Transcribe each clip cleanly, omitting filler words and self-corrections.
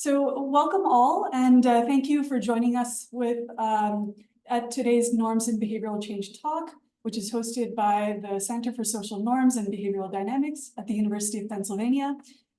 So welcome all, and thank you for joining us at today's Norms and Behavioral Change talk, which is hosted by the Center for Social Norms and Behavioral Dynamics at the University of Pennsylvania.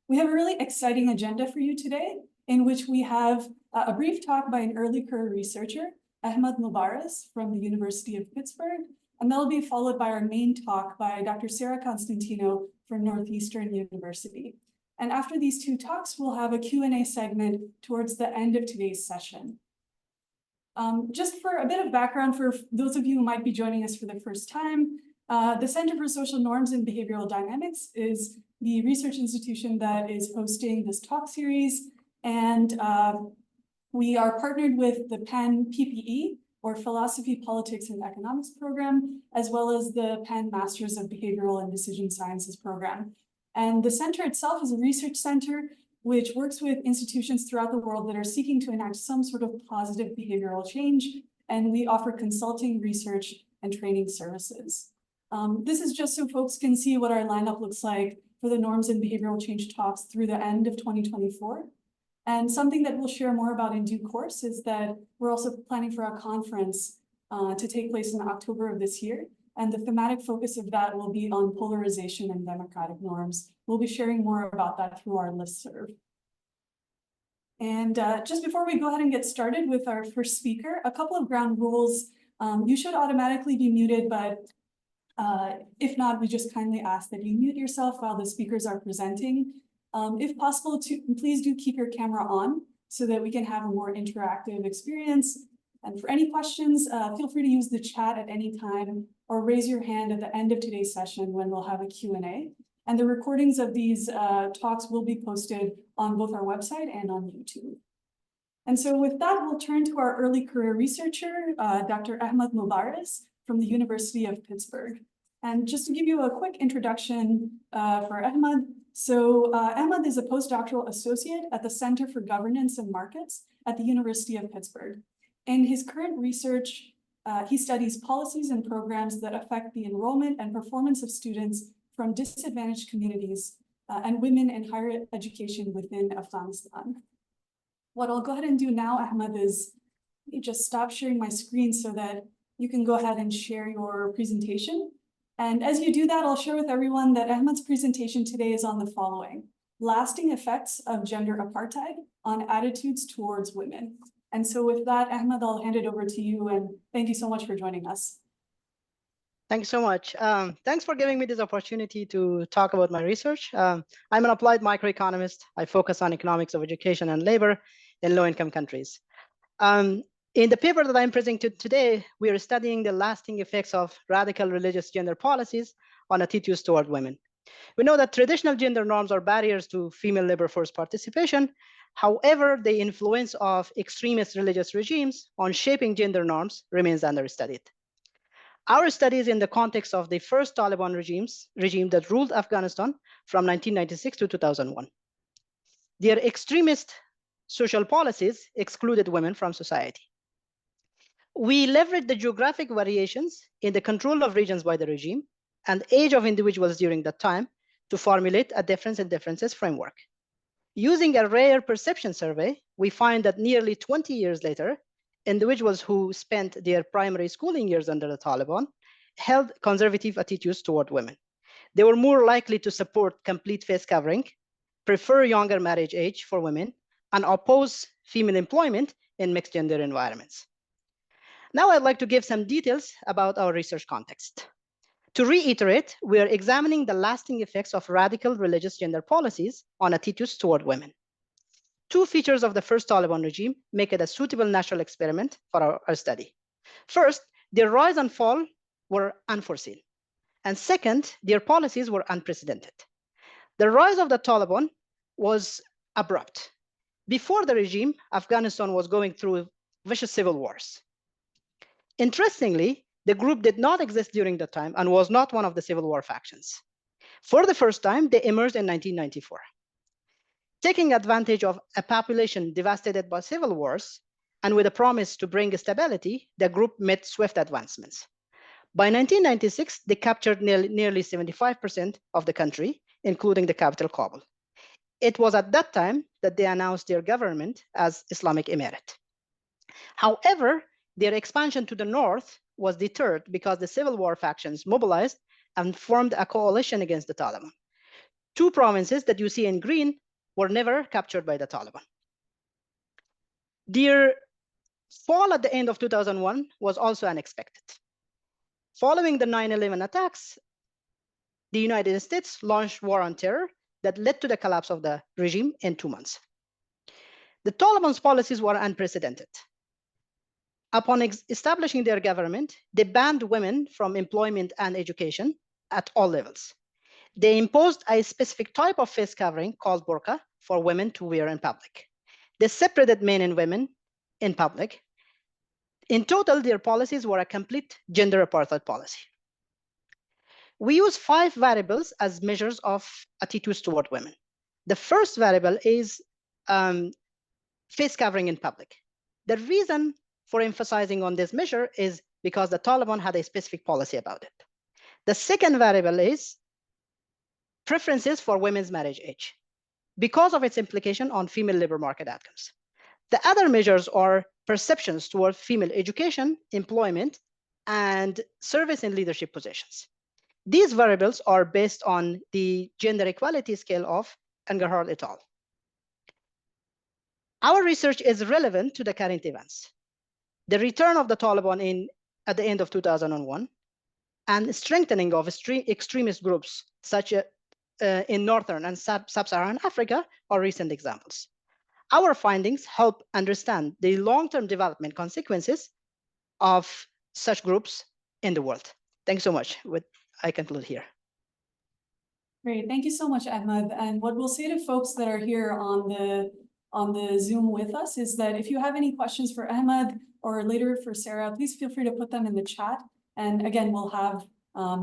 We have a really exciting agenda for you today, in which we have a brief talk by an early career researcher, Ahmed Mubaraz from the University of Pittsburgh, and that'll be followed by our main talk by Dr. Sara Constantino from Northeastern University. And after these two talks, we'll have a Q&A segment towards the end of today's session. Just for a bit of background for those of you who might be joining us for the first time, the Center for Social Norms and Behavioral Dynamics is the research institution that is hosting this talk series. And we are partnered with the Penn PPE, or Philosophy, Politics, and Economics program, as well as the Penn Masters of Behavioral and Decision Sciences program. And the center itself is a research center which works with institutions throughout the world that are seeking to enact some sort of positive behavioral change. And we offer consulting, research, and training services. This is just so folks can see what our lineup looks like for the Norms and Behavioral Change talks through the end of 2024. And something that we'll share more about in due course is that we're also planning for a conference to take place in October of this year. And the thematic focus of that will be on polarization and democratic norms. We'll be sharing more about that through our listserv. And just before we go ahead and get started with our first speaker, a couple of ground rules. You should automatically be muted, but if not, we just kindly ask that you mute yourself while the speakers are presenting. If possible, please do keep your camera on so that we can have a more interactive experience. And for any questions, feel free to use the chat at any time or raise your hand at the end of today's session when we'll have a Q&A. And the recordings of these talks will be posted on both our website and on YouTube. And so with that, we'll turn to our early career researcher, Dr. Ahmed Mubaraz from the University of Pittsburgh. And just to give you a quick introduction for Ahmed. So Ahmed is a postdoctoral associate at the Center for Governance and Markets at the University of Pittsburgh. In his current research, he studies policies and programs that affect the enrollment and performance of students from disadvantaged communities and women in higher education within Afghanistan. What I'll go ahead and do now, Ahmed, is just stop sharing my screen so that you can go ahead and share your presentation. And as you do that, I'll share with everyone that Ahmed's presentation today is on the following: lasting effects of gender apartheid on attitudes towards women. And so with that, Ahmed, I'll hand it over to you, and thank you so much for joining us. Thank you so much. Thanks for giving me this opportunity to talk about my research. I'm an applied microeconomist. I focus on economics of education and labor in low-income countries. In the paper that I'm presenting today, we are studying the lasting effects of radical religious gender policies on attitudes toward women. We know that traditional gender norms are barriers to female labor force participation. However, the influence of extremist religious regimes on shaping gender norms remains understudied. Our study is in the context of the first Taliban regime that ruled Afghanistan from 1996 to 2001. Their extremist social policies excluded women from society. We leveraged the geographic variations in the control of regions by the regime and age of individuals during that time to formulate a difference in differences framework. Using a rare perception survey, we find that nearly 20 years later, individuals who spent their primary schooling years under the Taliban held conservative attitudes toward women. They were more likely to support complete face covering, prefer younger marriage age for women, and oppose female employment in mixed gender environments. Now I'd like to give some details about our research context. To reiterate, we are examining the lasting effects of radical religious gender policies on attitudes toward women. Two features of the first Taliban regime make it a suitable natural experiment for our study. First, their rise and fall were unforeseen. And second, their policies were unprecedented. The rise of the Taliban was abrupt. Before the regime, Afghanistan was going through vicious civil wars. Interestingly, the group did not exist during that time and was not one of the civil war factions. For the first time, they emerged in 1994. Taking advantage of a population devastated by civil wars and with a promise to bring stability, the group made swift advancements. By 1996, they captured nearly 75% of the country, including the capital, Kabul. It was at that time that they announced their government as Islamic Emirate. However, their expansion to the north was deterred because the civil war factions mobilized and formed a coalition against the Taliban. 2 provinces that you see in green were never captured by the Taliban. Their fall at the end of 2001 was also unexpected. Following the 9/11 attacks, the United States launched war on terror that led to the collapse of the regime in 2 months. The Taliban's policies were unprecedented. Upon establishing their government, they banned women from employment and education at all levels. They imposed a specific type of face covering called burqa for women to wear in public. They separated men and women in public. In total, their policies were a complete gender apartheid policy. We use 5 variables as measures of attitudes toward women. The first variable is face covering in public. The reason for emphasizing on this measure is because the Taliban had a specific policy about it. The second variable is preferences for women's marriage age because of its implication on female labor market outcomes. The other measures are perceptions toward female education, employment, and service in leadership positions. These variables are based on the gender equality scale of Angarhar et al. Our research is relevant to the current events. The return of the Taliban at the end of 2001 and strengthening of extremist groups such as in Northern and Sub-Saharan Africa are recent examples. Our findings help understand the long-term development consequences of such groups in the world. Thanks so much. I conclude here. Great, thank you so much, Ahmed. And what we'll say to folks that are here on the Zoom with us is that if you have any questions for Ahmed or later for Sara, please feel free to put them in the chat. And again, we'll have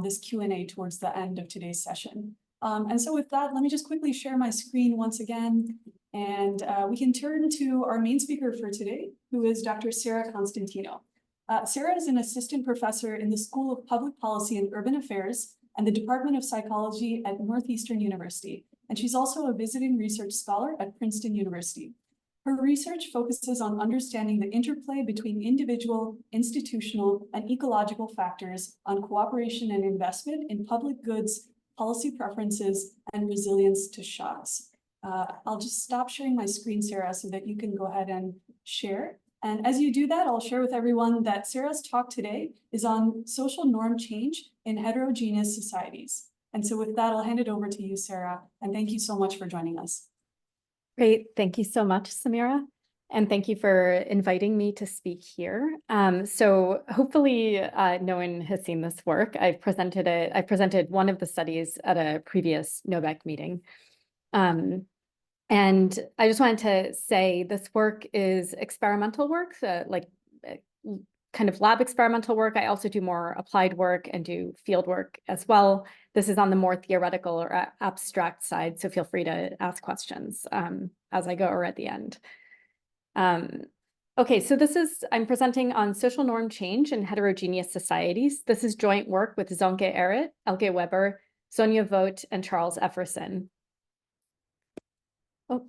this Q&A towards the end of today's session. And so with that, let me just quickly share my screen once again. And we can turn to our main speaker for today, who is Dr. Sara Constantino. Sara is an assistant professor in the School of Public Policy and Urban Affairs and the Department of Psychology at Northeastern University. And she's also a visiting research scholar at Princeton University. Her research focuses on understanding the interplay between individual, institutional, and ecological factors on cooperation and investment in public goods, policy preferences, and resilience to shocks. I'll just stop sharing my screen, Sara, so that you can go ahead and share. And as you do that, I'll share with everyone that Sara's talk today is on social norm change in heterogeneous societies. And so with that, I'll hand it over to you, Sara, and thank you so much for joining us. Great. Thank you so much, Samira. And thank you for inviting me to speak here. So hopefully no one has seen this work. I presented one of the studies at a previous NoBeC meeting. And I just wanted to say this work is experimental work, kind of lab experimental work. I also do more applied work and do field work as well. This is on the more theoretical or abstract side, so feel free to ask questions as I go or at the end. Okay, so I'm presenting on social norm change in heterogeneous societies. This is joint work with Zonke Ehret, Elke Weber, Sonia Vogt, and Charles Efferson. Oh,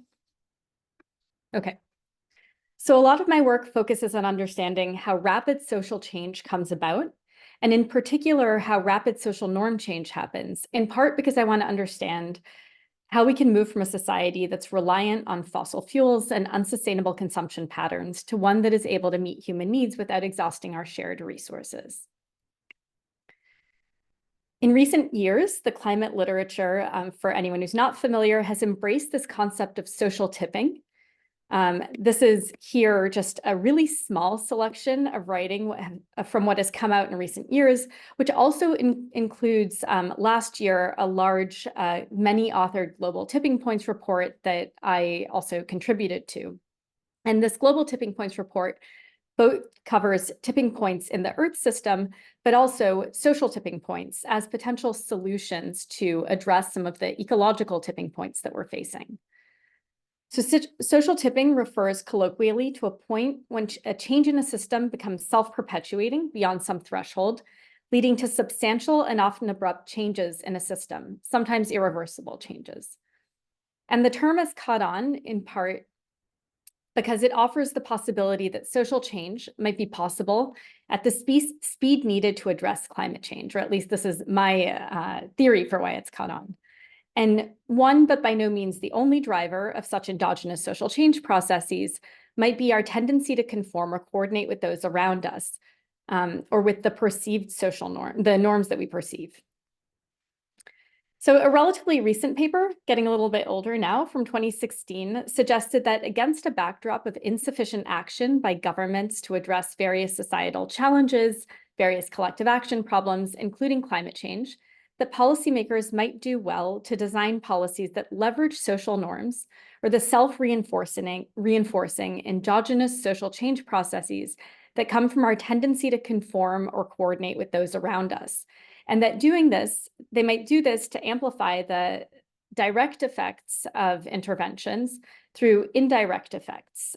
okay. So a lot of my work focuses on understanding how rapid social change comes about, and in particular, how rapid social norm change happens, in part because I want to understand how we can move from a society that's reliant on fossil fuels and unsustainable consumption patterns to one that is able to meet human needs without exhausting our shared resources. In recent years, the climate literature, for anyone who's not familiar, has embraced this concept of social tipping. This is here just a really small selection of writing from what has come out in recent years, which also includes last year a large, many-authored global tipping points report that I also contributed to. And this global tipping points report both covers tipping points in the Earth system, but also social tipping points as potential solutions to address some of the ecological tipping points that we're facing. So social tipping refers colloquially to a point when a change in a system becomes self-perpetuating beyond some threshold, leading to substantial and often abrupt changes in a system, sometimes irreversible changes. And the term has caught on in part because it offers the possibility that social change might be possible at the speed needed to address climate change, or at least this is my theory for why it's caught on. And one, but by no means the only driver of such endogenous social change processes might be our tendency to conform or coordinate with those around us, or with the perceived social norm, the norms that we perceive. So a relatively recent paper, getting a little bit older now, from 2016, suggested that against a backdrop of insufficient action by governments to address various societal challenges, various collective action problems, including climate change, that policymakers might do well to design policies that leverage social norms or the self-reinforcing endogenous social change processes that come from our tendency to conform or coordinate with those around us. And that doing this, they might do this to amplify the direct effects of interventions through indirect effects,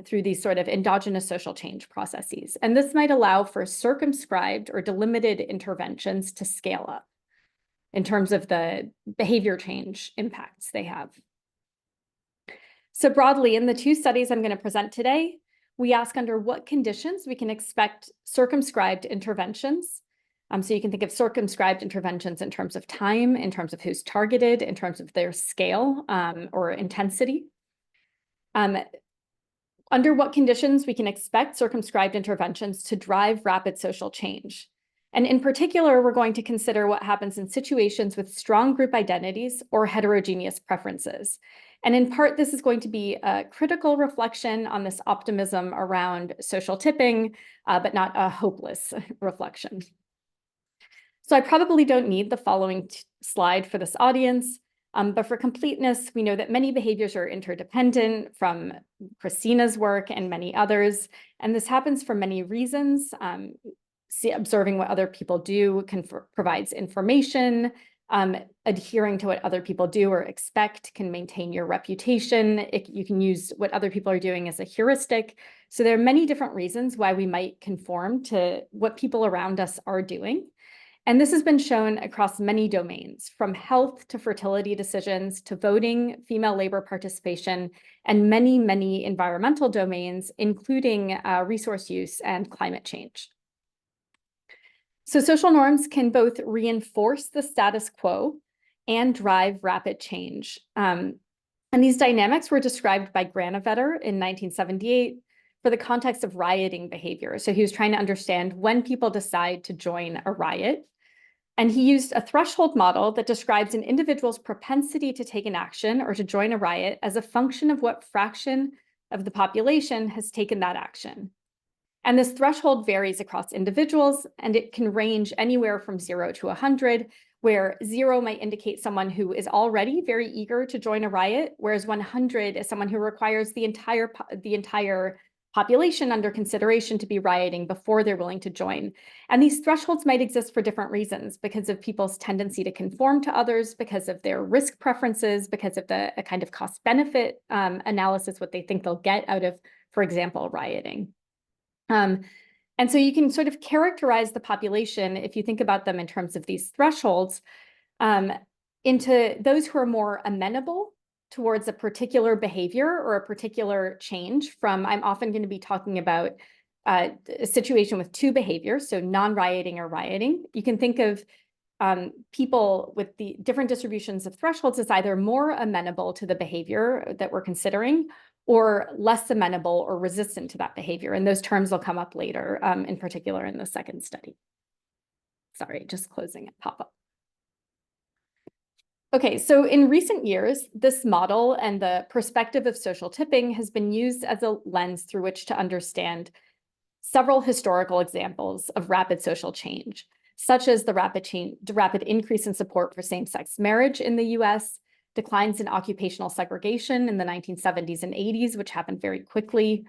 through these sort of endogenous social change processes. And this might allow for circumscribed or delimited interventions to scale up in terms of the behavior change impacts they have. So broadly, in the two studies I'm going to present today, we ask under what conditions we can expect circumscribed interventions. So you can think of circumscribed interventions in terms of time, in terms of who's targeted, in terms of their scale or intensity. Under what conditions we can expect circumscribed interventions to drive rapid social change. And in particular, we're going to consider what happens in situations with strong group identities or heterogeneous preferences. And in part, this is going to be a critical reflection on this optimism around social tipping, but not a hopeless reflection. So I probably don't need the following slide for this audience, but for completeness, we know that many behaviors are interdependent from Christina's work and many others, and this happens for many reasons. Observing what other people do provides information, adhering to what other people do or expect can maintain your reputation. You can use what other people are doing as a heuristic. So there are many different reasons why we might conform to what people around us are doing. And this has been shown across many domains, from health to fertility decisions to voting, female labor participation, and many, many environmental domains, including resource use and climate change. So social norms can both reinforce the status quo and drive rapid change. And these dynamics were described by Granovetter in 1978 for the context of rioting behavior. So he was trying to understand when people decide to join a riot. And he used a threshold model that describes an individual's propensity to take an action or to join a riot as a function of what fraction of the population has taken that action. And this threshold varies across individuals, and it can range anywhere from 0 to 100, where 0 might indicate someone who is already very eager to join a riot, whereas 100 is someone who requires the entire population under consideration to be rioting before they're willing to join. And these thresholds might exist for different reasons, because of people's tendency to conform to others, because of their risk preferences, because of a kind of cost-benefit analysis, what they think they'll get out of, for example, rioting. And so you can sort of characterize the population, if you think about them in terms of these thresholds, into those who are more amenable towards a particular behavior or a particular change from, I'm often going to be talking about a situation with two behaviors, so non-rioting or rioting. You can think of people with the different distributions of thresholds as either more amenable to the behavior that we're considering or less amenable or resistant to that behavior. And those terms will come up later, in particular in the second study. Sorry, just closing a pop-up. Okay, so in recent years, this model and the perspective of social tipping has been used as a lens through which to understand several historical examples of rapid social change, such as the rapid increase in support for same-sex marriage in the US, declines in occupational segregation in the 1970s and 80s, which happened very quickly,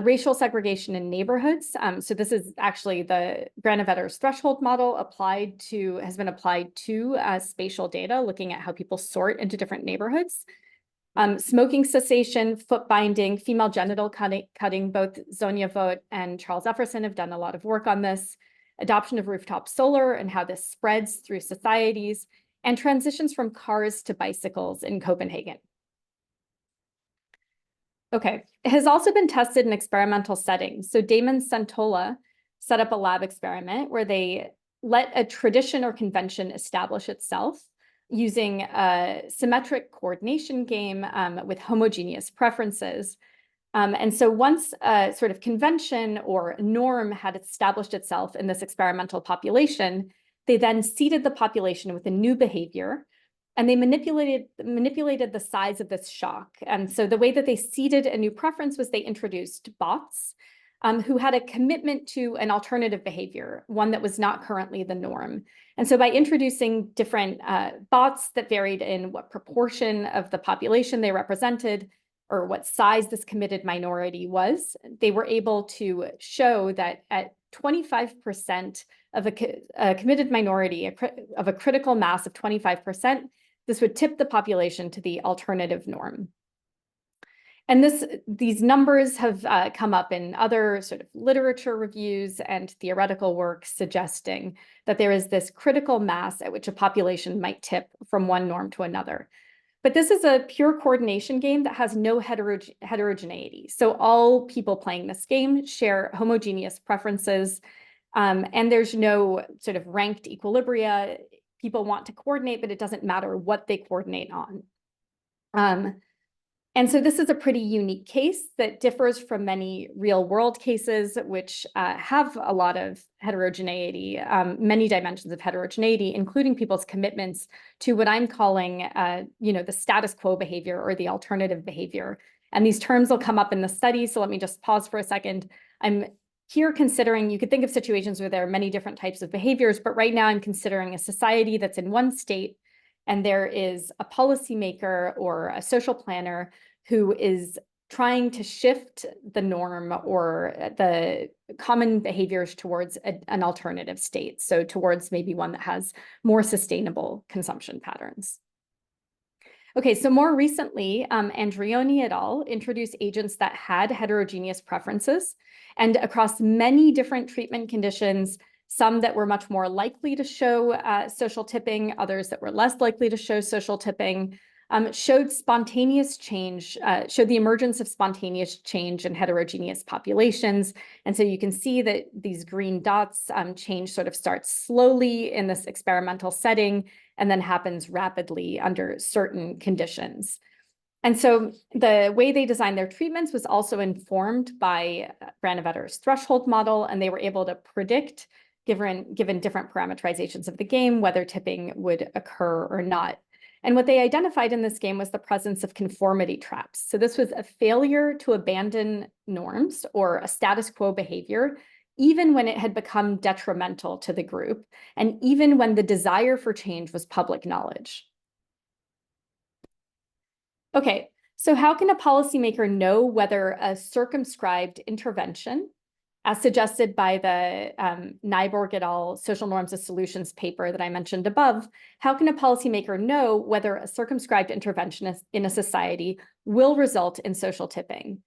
racial segregation in neighborhoods. So this is actually the Granovetter's threshold model has been applied to spatial data, looking at how people sort into different neighborhoods. Smoking cessation, foot binding, female genital cutting, both Zonia Vogt and Charles Efferson have done a lot of work on this, adoption of rooftop solar and how this spreads through societies, and transitions from cars to bicycles in Copenhagen. Okay, it has also been tested in experimental settings. So Damon Santola set up a lab experiment where they let a tradition or convention establish itself using a symmetric coordination game with homogeneous preferences. And so once a sort of convention or norm had established itself in this experimental population, they then seeded the population with a new behavior, and they manipulated the size of this shock. And so the way that they seeded a new preference was they introduced bots who had a commitment to an alternative behavior, one that was not currently the norm. And so by introducing different bots that varied in what proportion of the population they represented, or what size this committed minority was, they were able to show that at 25% of a committed minority, of a critical mass of 25%, this would tip the population to the alternative norm. And these numbers have come up in other sort of literature reviews and theoretical work suggesting that there is this critical mass at which a population might tip from one norm to another. But this is a pure coordination game that has no heterogeneity. So all people playing this game share homogeneous preferences, and there's no sort of ranked equilibria. People want to coordinate, but it doesn't matter what they coordinate on. And so this is a pretty unique case that differs from many real world cases, which have a lot of heterogeneity, many dimensions of heterogeneity, including people's commitments to what I'm calling, the status quo behavior or the alternative behavior. And these terms will come up in the study. So let me just pause for a second. I'm here considering, you could think of situations where there are many different types of behaviors, but right now I'm considering a society that's in one state, and there is a policymaker or a social planner who is trying to shift the norm or the common behaviors towards an alternative state. So towards maybe one that has more sustainable consumption patterns. Okay, so more recently, Andreoni et al. Introduced agents that had heterogeneous preferences, and across many different treatment conditions, some that were much more likely to show social tipping, others that were less likely to show social tipping, showed spontaneous change, showed the emergence of spontaneous change in heterogeneous populations. And so you can see that these green dots change sort of starts slowly in this experimental setting and then happens rapidly under certain conditions. And so the way they designed their treatments was also informed by Granovetter's threshold model, and they were able to predict, given different parameterizations of the game, whether tipping would occur or not. And what they identified in this game was the presence of conformity traps. So this was a failure to abandon norms or a status quo behavior, even when it had become detrimental to the group, and even when the desire for change was public knowledge. Okay, so how can a policymaker know whether a circumscribed intervention, as suggested by the Nyborg et al. Social Norms as Solutions paper that I mentioned above, how can a policymaker know whether a circumscribed intervention in a society will result in social tipping?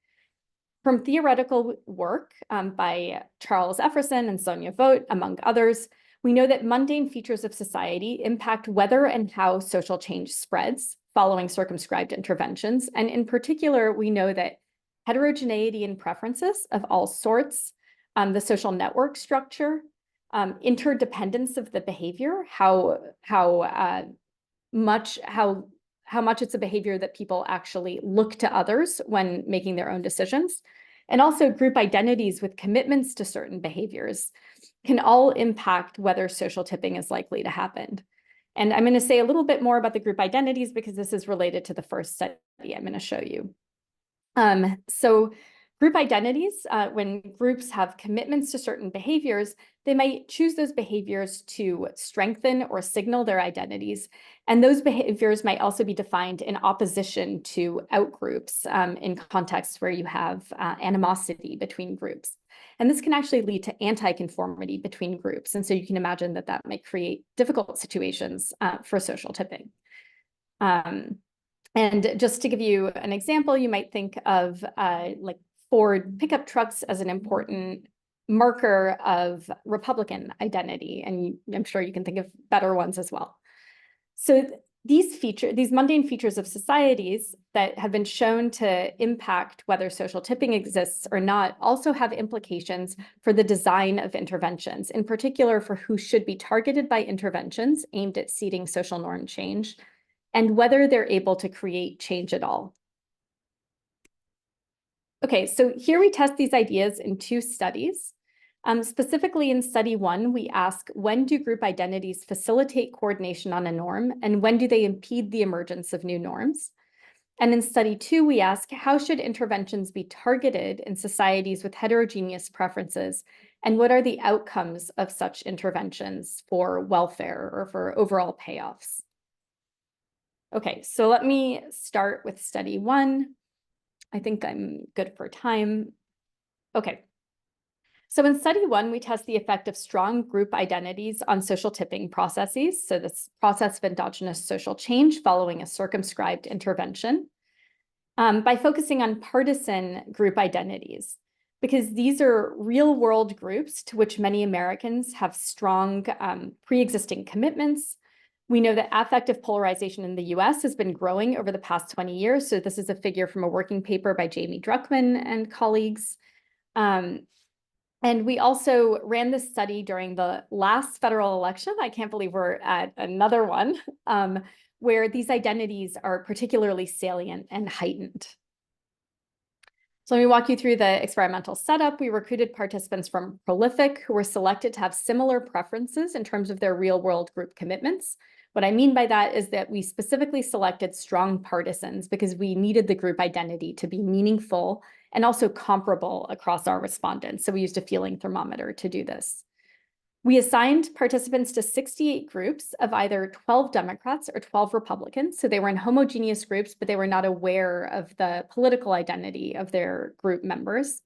From theoretical work by Charles Efferson and Sonia Vogt, among others, we know that mundane features of society impact whether and how social change spreads following circumscribed interventions. And in particular, we know that heterogeneity in preferences of all sorts, the social network structure, interdependence of the behavior, how much it's a behavior that people actually look to others when making their own decisions, and also group identities with commitments to certain behaviors can all impact whether social tipping is likely to happen. And I'm going to say a little bit more about the group identities because this is related to the first study I'm going to show you. So group identities, when groups have commitments to certain behaviors, they might choose those behaviors to strengthen or signal their identities. And those behaviors might also be defined in opposition to outgroups in contexts where you have animosity between groups. And this can actually lead to anti-conformity between groups. And so you can imagine that that might create difficult situations for social tipping. And just to give you an example, you might think of like Ford pickup trucks as an important marker of Republican identity. And I'm sure you can think of better ones as well. So These mundane features of societies that have been shown to impact whether social tipping exists or not also have implications for the design of interventions, in particular for who should be targeted by interventions aimed at seeding social norm change, and whether they're able to create change at all. Okay, so here we test these ideas in 2 studies. Specifically in study 1, we ask, when do group identities facilitate coordination on a norm, and when do they impede the emergence of new norms? And in study 2, we ask, how should interventions be targeted in societies with heterogeneous preferences, and what are the outcomes of such interventions for welfare or for overall payoffs? Okay, so let me start with study 1. I think I'm good for time. Okay. So in study 1, we test the effect of strong group identities on social tipping processes. So this process of endogenous social change following a circumscribed intervention by focusing on partisan group identities, because these are real world groups to which many Americans have strong pre-existing commitments. We know that affective polarization in the US has been growing over the past 20 years. So this is a figure from a working paper by Jamie Druckman and colleagues. And we also ran this study during the last federal election. I can't believe we're at another one, where these identities are particularly salient and heightened. So let me walk you through the experimental setup. We recruited participants from Prolific who were selected to have similar preferences in terms of their real-world group commitments. What I mean by that is that we specifically selected strong partisans because we needed the group identity to be meaningful and also comparable across our respondents. So we used a feeling thermometer to do this. We assigned participants to 68 groups of either 12 Democrats or 12 Republicans. So they were in homogeneous groups, but they were not aware of the political identity of their group members.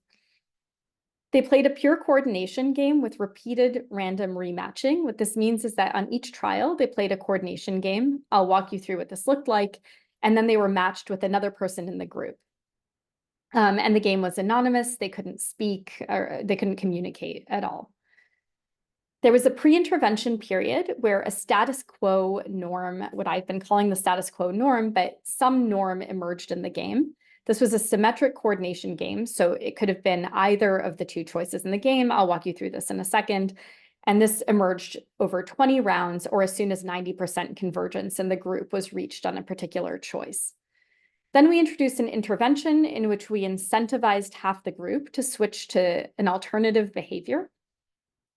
They played a pure coordination game with repeated random rematching. What this means is that on each trial, they played a coordination game. I'll walk you through what this looked like. And then they were matched with another person in the group. And the game was anonymous. They couldn't speak or they couldn't communicate at all. There was a pre-intervention period where a status quo norm, what I've been calling the status quo norm, but some norm emerged in the game. This was a symmetric coordination game, so it could have been either of the 2 choices in the game. I'll walk you through this in a second. And this emerged over 20 rounds or as soon as 90% convergence in the group was reached on a particular choice. Then we introduced an intervention in which we incentivized half the group to switch to an alternative behavior,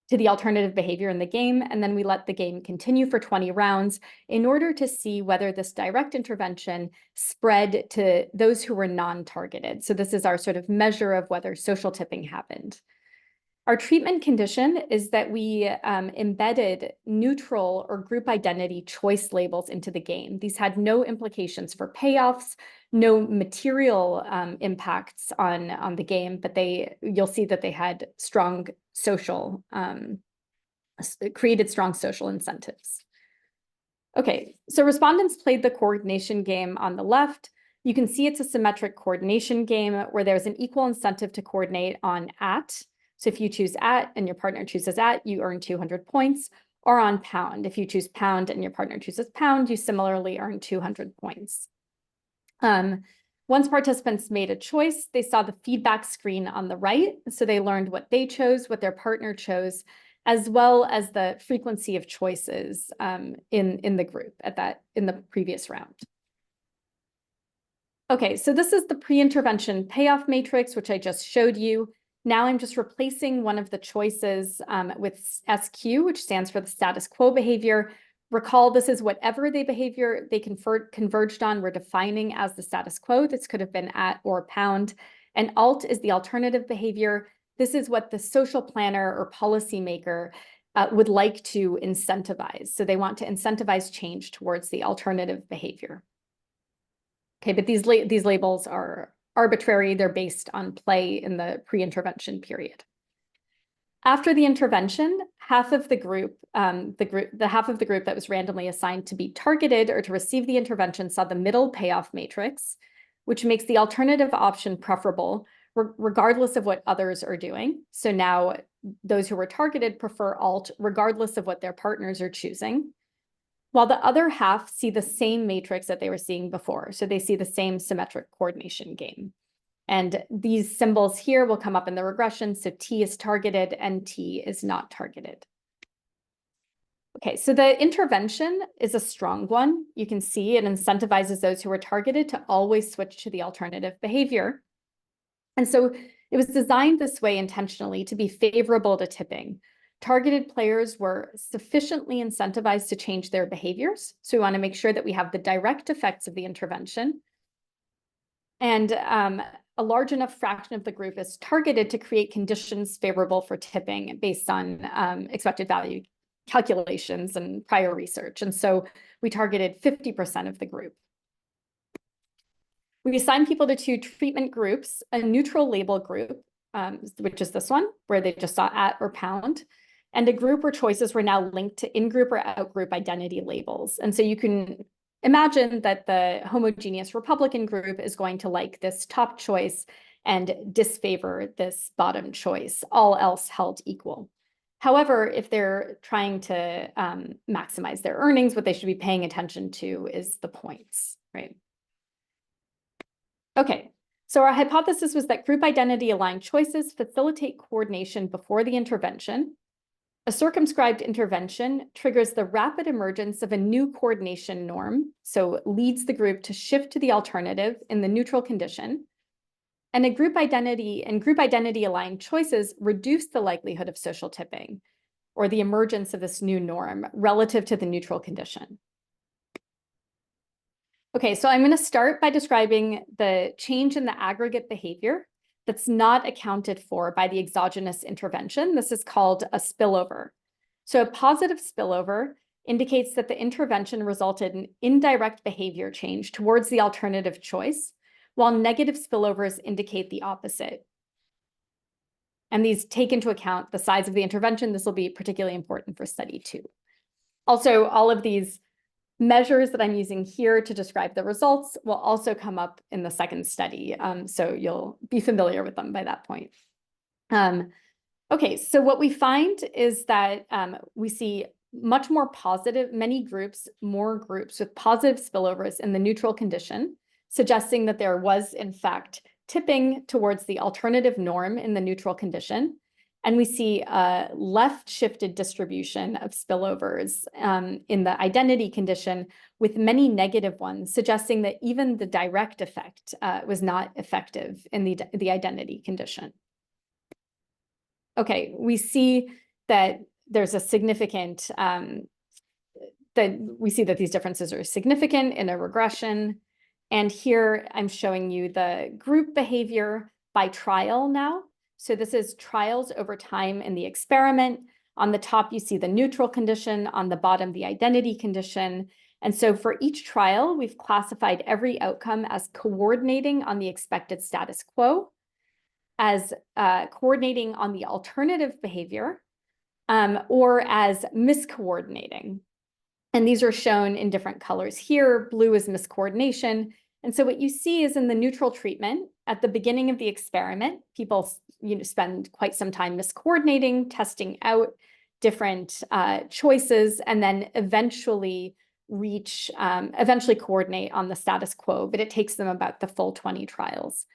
to the alternative behavior in the game, and then we let the game continue for 20 rounds in order to see whether this direct intervention spread to those who were non-targeted. So this is our sort of measure of whether social tipping happened. Our treatment condition is that we embedded neutral or group identity choice labels into the game. These had no implications for payoffs, no material impacts on the game, but you'll see that they had strong social, created strong social incentives. Okay, so respondents played the coordination game on the left. You can see it's a symmetric coordination game where there's an equal incentive to coordinate on @ So if you choose @ and your partner chooses @ you earn 200 points, or on pound. If you choose pound and your partner chooses pound, you similarly earn 200 points. Once participants made a choice, they saw the feedback screen on the right. So they learned what they chose, what their partner chose, as well as the frequency of choices in the group in the previous round. Okay, so this is the pre-intervention payoff matrix, which I just showed you. Now I'm just replacing one of the choices with SQ, which stands for the status quo behavior. Recall, this is whatever the behavior they converged on, we're defining as the status quo. This could have been @ or pound. And alt is the alternative behavior. This is what the social planner or policymaker would like to incentivize. So they want to incentivize change towards the alternative behavior. Okay, but these labels are arbitrary. They're based on play in the pre-intervention period. After the intervention, half of the group, the half of the group that was randomly assigned to be targeted or to receive the intervention saw the middle payoff matrix, which makes the alternative option preferable regardless of what others are doing. So now those who were targeted prefer alt regardless of what their partners are choosing. while the other half see the same matrix that they were seeing before. So they see the same symmetric coordination game. And these symbols here will come up in the regression. So T is targeted and T is not targeted. Okay, so the intervention is a strong one. You can see it incentivizes those who are targeted to always switch to the alternative behavior. And so it was designed this way intentionally to be favorable to tipping. Targeted players were sufficiently incentivized to change their behaviors. So we want to make sure that we have the direct effects of the intervention. And a large enough fraction of the group is targeted to create conditions favorable for tipping based on expected value calculations and prior research. And so we targeted 50% of the group. We assigned people to 2 treatment groups, a neutral label group, which is this one, where they just saw at or pound, and a group where choices were now linked to in-group or out-group identity labels. And so you can imagine that the homogeneous Republican group is going to like this top choice and disfavor this bottom choice, all else held equal. However, if they're trying to maximize their earnings, what they should be paying attention to is the points, right? Okay, so our hypothesis was that group identity aligned choices facilitate coordination before the intervention. A circumscribed intervention triggers the rapid emergence of a new coordination norm, so leads the group to shift to the alternative in the neutral condition. And a group identity and group identity aligned choices reduce the likelihood of social tipping or the emergence of this new norm relative to the neutral condition. Okay, so I'm going to start by describing the change in the aggregate behavior that's not accounted for by the exogenous intervention. This is called a spillover. So a positive spillover indicates that the intervention resulted in indirect behavior change towards the alternative choice, while negative spillovers indicate the opposite. And these take into account the size of the intervention. This will be particularly important for study 2. Also, all of these measures that I'm using here to describe the results will also come up in the second study. So you'll be familiar with them by that point. Okay, so what we find is that we see much more positive, more groups with positive spillovers in the neutral condition, suggesting that there was, in fact, tipping towards the alternative norm in the neutral condition. And we see a left-shifted distribution of spillovers in the identity condition with many negative ones, suggesting that even the direct effect was not effective in the identity condition. Okay, we see that there's a significant, we see that these differences are significant in a regression. And here I'm showing you the group behavior by trial now. So this is trials over time in the experiment. On the top, you see the neutral condition. On the bottom, the identity condition. And so for each trial, we've classified every outcome as coordinating on the expected status quo, as coordinating on the alternative behavior, or as miscoordinating. And these are shown in different colors here. Blue is miscoordination. And so what you see is in the neutral treatment, at the beginning of the experiment, people spend quite some time miscoordinating, testing out different choices, and then eventually coordinate on the status quo, but it takes them about the full 20 trials.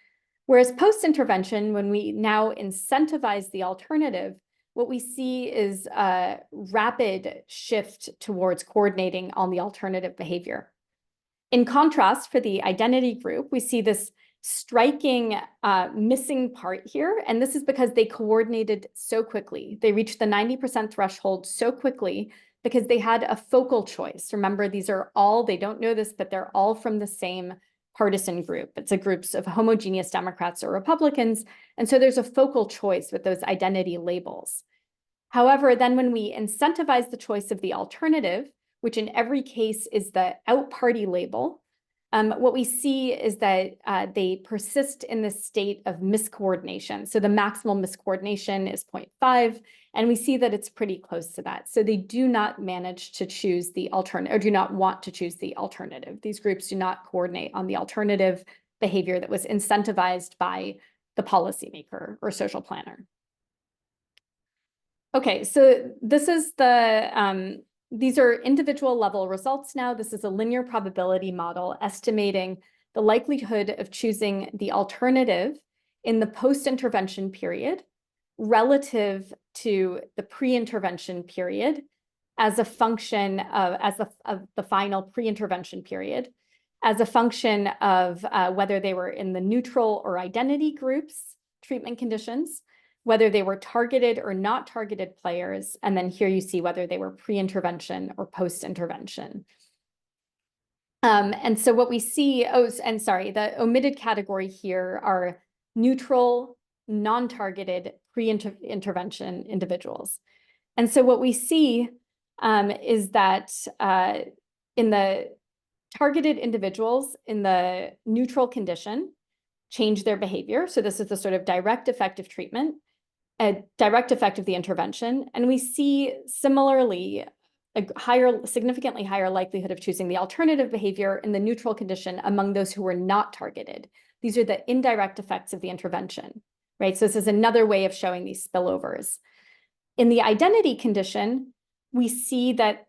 Whereas post-intervention, when we now incentivize the alternative, what we see is a rapid shift towards coordinating on the alternative behavior. In contrast, for the identity group, we see this striking missing part here, and this is because they coordinated so quickly. They reached the 90% threshold so quickly because they had a focal choice. Remember, these are all, they don't know this, but they're all from the same partisan group. It's a groups of homogeneous Democrats or Republicans, and so there's a focal choice with those identity labels. However, then when we incentivize the choice of the alternative, which in every case is the out-party label, what we see is that they persist in this state of miscoordination. So the maximal miscoordination is 0.5, and we see that it's pretty close to that. So they do not manage to choose the alternative, or do not want to choose the alternative. These groups do not coordinate on the alternative behavior that was incentivized by the policymaker or social planner. Okay, so this is the these are individual level results now. This is a linear probability model estimating the likelihood of choosing the alternative in the post-intervention period relative to the pre-intervention period as a function of, the final pre-intervention period, as a function of whether they were in the neutral or identity groups, treatment conditions, whether they were targeted or not targeted players, and then here you see whether they were pre-intervention or post-intervention. And so what we see, the omitted category here are neutral, non-targeted pre-intervention individuals. And so what we see is that in the targeted individuals in the neutral condition change their behavior. So this is the sort of direct effect of treatment, a direct effect of the intervention. And we see similarly a significantly higher likelihood of choosing the alternative behavior in the neutral condition among those who were not targeted. These are the indirect effects of the intervention, right? So this is another way of showing these spillovers. In the identity condition, we see that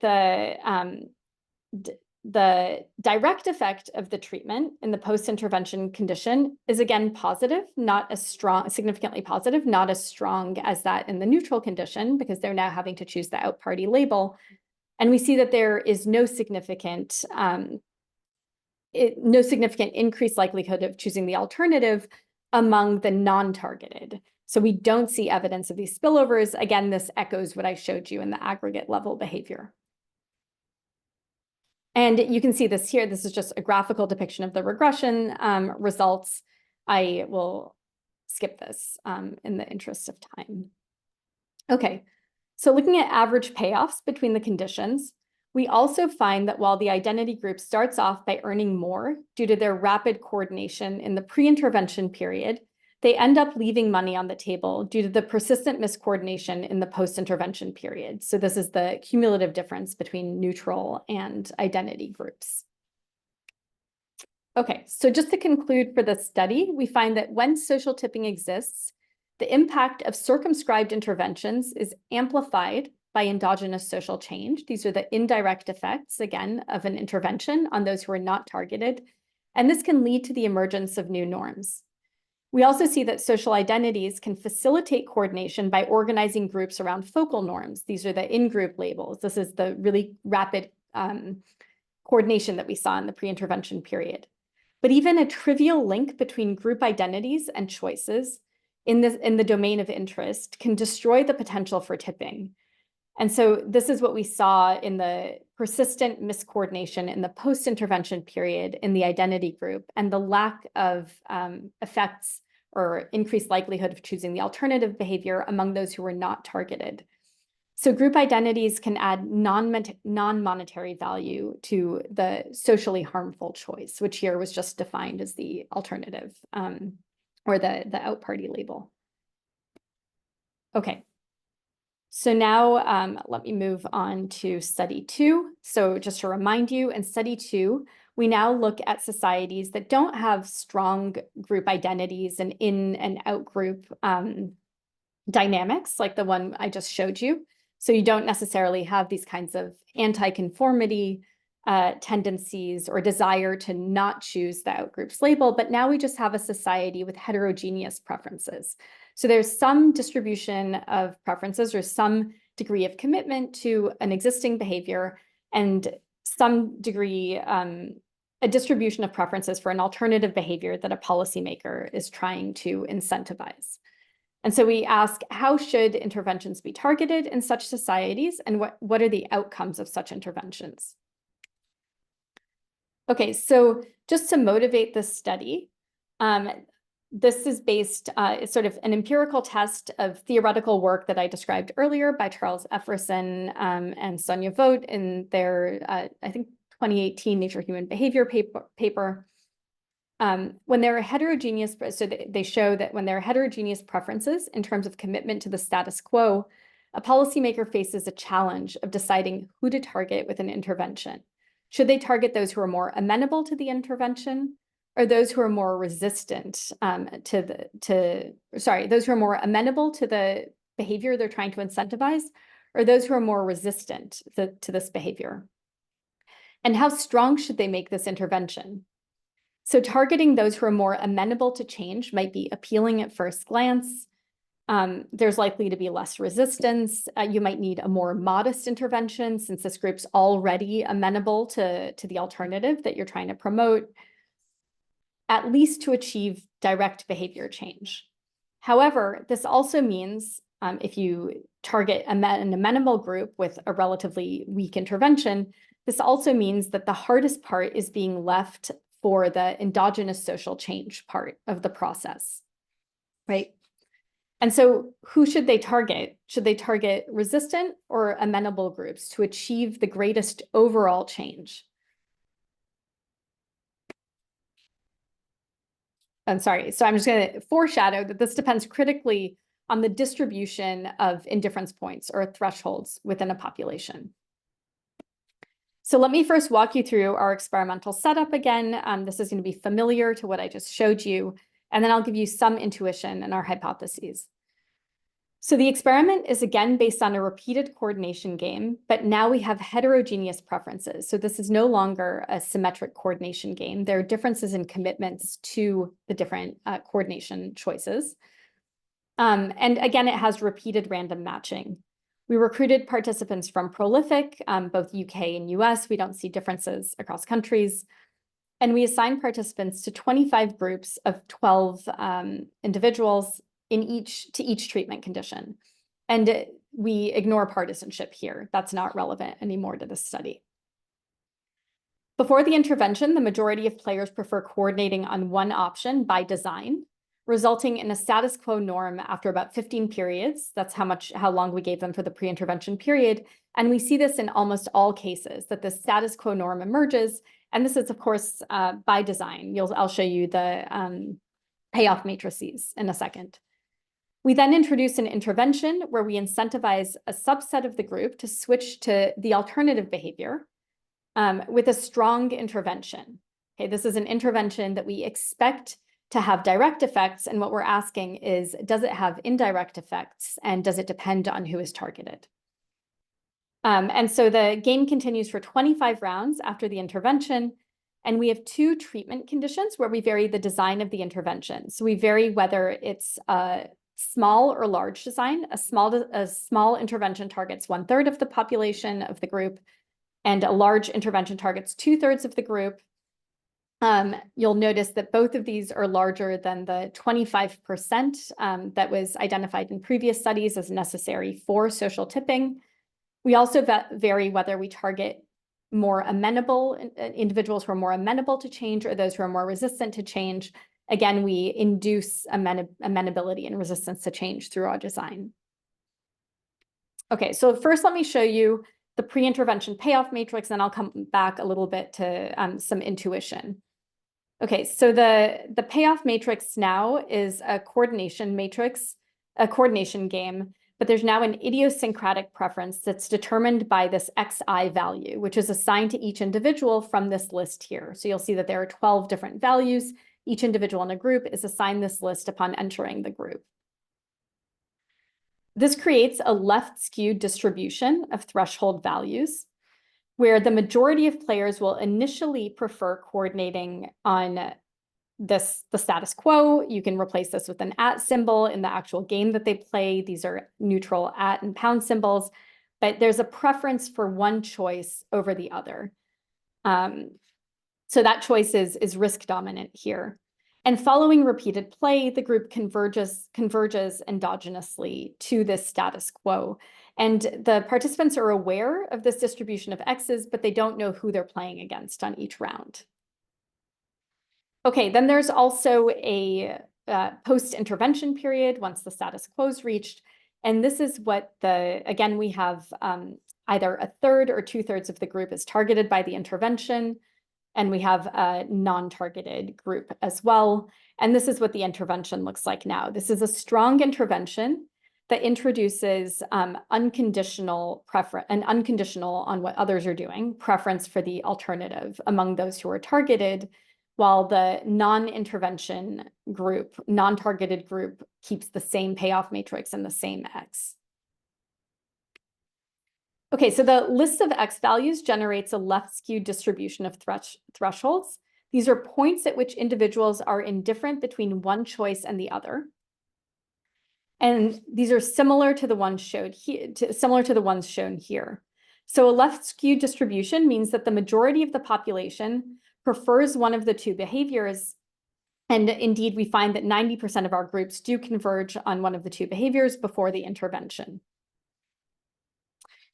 the direct effect of the treatment in the post-intervention condition is again positive, not as strong, significantly positive, not as strong as that in the neutral condition, because they're now having to choose the out party label. And we see that there is no significant increased likelihood of choosing the alternative among the non-targeted. So we don't see evidence of these spillovers. Again, this echoes what I showed you in the aggregate level behavior. And you can see this here. This is just a graphical depiction of the regression results. I will skip this in the interest of time. Okay, so looking at average payoffs between the conditions, we also find that while the identity group starts off by earning more due to their rapid coordination in the pre-intervention period, they end up leaving money on the table due to the persistent miscoordination in the post-intervention period. So this is the cumulative difference between neutral and identity groups. Okay, so just to conclude for this study, we find that when social tipping exists, the impact of circumscribed interventions is amplified by endogenous social change. These are the indirect effects, again, of an intervention on those who are not targeted. And this can lead to the emergence of new norms. We also see that social identities can facilitate coordination by organizing groups around focal norms. These are the in-group labels. This is the really rapid coordination that we saw in the pre-intervention period. But even a trivial link between group identities and choices in the domain of interest can destroy the potential for tipping. And so this is what we saw in the persistent miscoordination in the post-intervention period in the identity group, and the lack of effects or increased likelihood of choosing the alternative behavior among those who were not targeted. So group identities can add non-monetary value to the socially harmful choice, which here was just defined as the alternative or the out party label. Okay. So now let me move on to study 2. So just to remind you, in study 2, we now look at societies that don't have strong group identities and in and out group dynamics like the one I just showed you. So you don't necessarily have these kinds of anti-conformity tendencies or desire to not choose the outgroups label, but now we just have a society with heterogeneous preferences. So there's some distribution of preferences or some degree of commitment to an existing behavior and some degree, a distribution of preferences for an alternative behavior that a policymaker is trying to incentivize. And so we ask, how should interventions be targeted in such societies, and what are the outcomes of such interventions? Okay, so just to motivate this study, this is based, it's sort of an empirical test of theoretical work that I described earlier by Charles Efferson and Sonia Vogt in their, I think, 2018 Nature Human Behavior paper. When there are heterogeneous, so they show that when there are heterogeneous preferences in terms of commitment to the status quo, a policymaker faces a challenge of deciding who to target with an intervention. Should they target those who are more amenable to the intervention, or those who are more resistant those who are more amenable to the behavior they're trying to incentivize, or those who are more resistant to this behavior? And how strong should they make this intervention? So targeting those who are more amenable to change might be appealing at first glance. There's likely to be less resistance. You might need a more modest intervention since this group's already amenable to the alternative that you're trying to promote, at least to achieve direct behavior change. However, this also means if you target an amenable group with a relatively weak intervention, this also means that the hardest part is being left for the endogenous social change part of the process, right? And so who should they target? Should they target resistant or amenable groups to achieve the greatest overall change? I'm sorry, so I'm just going to foreshadow that this depends critically on the distribution of indifference points or thresholds within a population. So let me first walk you through our experimental setup again. This is going to be familiar to what I just showed you, and then I'll give you some intuition in our hypotheses. So the experiment is again based on a repeated coordination game, but now we have heterogeneous preferences. So this is no longer a symmetric coordination game. There are differences in commitments to the different coordination choices. And again, it has repeated random matching. We recruited participants from Prolific, both UK and US. We don't see differences across countries. And we assigned participants to 25 groups of 12 individuals to each treatment condition. And we ignore partisanship here. That's not relevant anymore to this study. Before the intervention, the majority of players prefer coordinating on one option by design, resulting in a status quo norm after about 15 periods. That's how long we gave them for the pre-intervention period. And we see this in almost all cases, that the status quo norm emerges. And this is, of course, by design. I'll show you the payoff matrices in a second. We then introduce an intervention where we incentivize a subset of the group to switch to the alternative behavior with a strong intervention. Okay, this is an intervention that we expect to have direct effects, and what we're asking is, does it have indirect effects, and does it depend on who is targeted? And so the game continues for 25 rounds after the intervention, and we have 2 treatment conditions where we vary the design of the intervention. So we vary whether it's a small or large design. A small intervention targets 1/3 of the population of the group, and a large intervention targets 2/3 of the group. You'll notice that both of these are larger than the 25% that was identified in previous studies as necessary for social tipping. We also vary whether we target more amenable individuals who are more amenable to change or those who are more resistant to change. Again, we induce amenability and resistance to change through our design. Okay, so first let me show you the pre-intervention payoff matrix, and I'll come back a little bit to some intuition. Okay, so the payoff matrix now is a coordination matrix, a coordination game, but there's now an idiosyncratic preference that's determined by this xi value, which is assigned to each individual from this list here. So you'll see that there are 12 different values. Each individual in a group is assigned this list upon entering the group. This creates a left-skewed distribution of threshold values, where the majority of players will initially prefer coordinating on the status quo. You can replace this with an @ symbol in the actual game that they play. These are neutral @ and pound symbols, but there's a preference for one choice over the other. So that choice is risk dominant here. And following repeated play, the group converges endogenously to this status quo. And the participants are aware of this distribution of X's, but they don't know who they're playing against on each round. Okay, then there's also a post-intervention period once the status quo is reached. And this is what again, we have either 1/3 or 2/3 of the group is targeted by the intervention. And we have a non-targeted group as well. And this is what the intervention looks like now. This is a strong intervention that introduces unconditional on what others are doing, preference for the alternative among those who are targeted, while the non-intervention group, non-targeted group, keeps the same payoff matrix and the same X. Okay, so the list of X values generates a left-skewed distribution of thresholds. These are points at which individuals are indifferent between one choice and the other. And these are similar to the ones shown here. So a left-skewed distribution means that the majority of the population prefers one of the two behaviors. And indeed, we find that 90% of our groups do converge on one of the two behaviors before the intervention.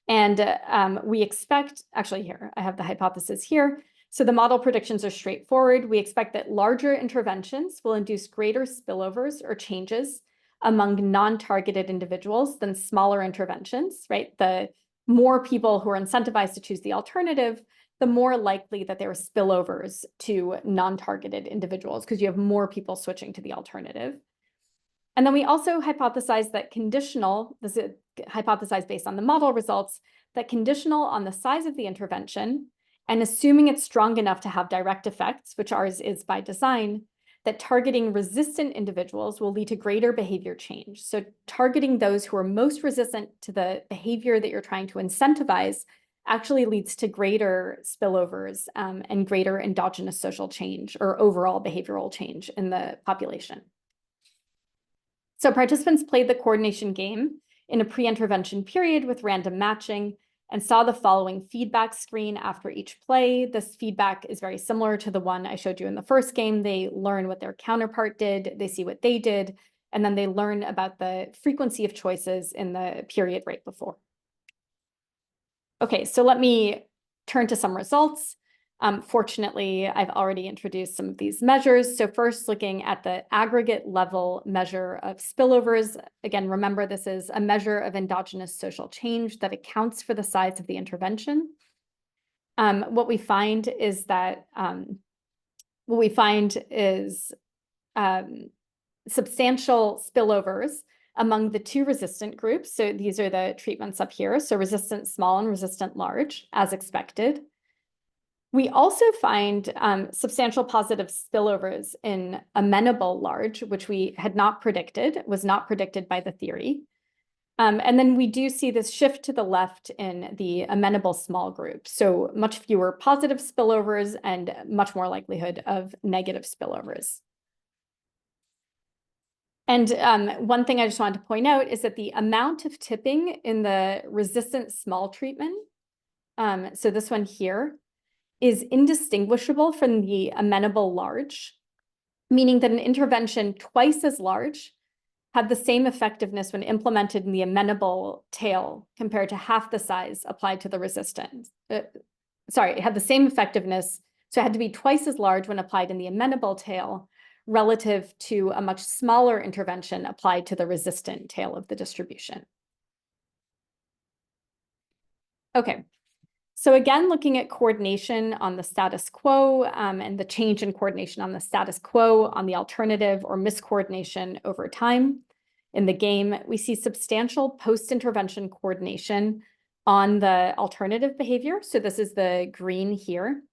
And we expect, actually here, I have the hypothesis here. So the model predictions are straightforward. We expect that larger interventions will induce greater spillovers or changes among non-targeted individuals than smaller interventions, right? The more people who are incentivized to choose the alternative, the more likely that there are spillovers to non-targeted individuals because you have more people switching to the alternative. And then we also hypothesize that conditional, this is hypothesized based on the model results, that conditional on the size of the intervention, and assuming it's strong enough to have direct effects, which ours is by design, that targeting resistant individuals will lead to greater behavior change. So targeting those who are most resistant to the behavior that you're trying to incentivize actually leads to greater spillovers and greater endogenous social change or overall behavioral change in the population. So participants played the coordination game in a pre-intervention period with random matching and saw the following feedback screen after each play. This feedback is very similar to the one I showed you in the first game. They learn what their counterpart did, they see what they did, and then they learn about the frequency of choices in the period right before. Okay, so let me turn to some results. Fortunately, I've already introduced some of these measures. So first, looking at the aggregate level measure of spillovers. Again, remember, this is a measure of endogenous social change that accounts for the size of the intervention. What we find is substantial spillovers among the two resistant groups. So these are the treatments up here. So resistant small and resistant large, as expected. We also find substantial positive spillovers in amenable large, which we had not predicted, was not predicted by the theory. And then we do see this shift to the left in the amenable small group. So much fewer positive spillovers and much more likelihood of negative spillovers. And one thing I just wanted to point out is that the amount of tipping in the resistant small treatment, so this one here, is indistinguishable from the amenable large, meaning that an intervention twice as large had the same effectiveness when implemented in the amenable tail compared to half the size applied to the resistant. It had the same effectiveness, so it had to be twice as large when applied in the amenable tail relative to a much smaller intervention applied to the resistant tail of the distribution. Okay. So again, looking at coordination on the status quo and the change in coordination on the status quo on the alternative or miscoordination over time in the game, we see substantial post-intervention coordination on the alternative behavior. So this is the green here.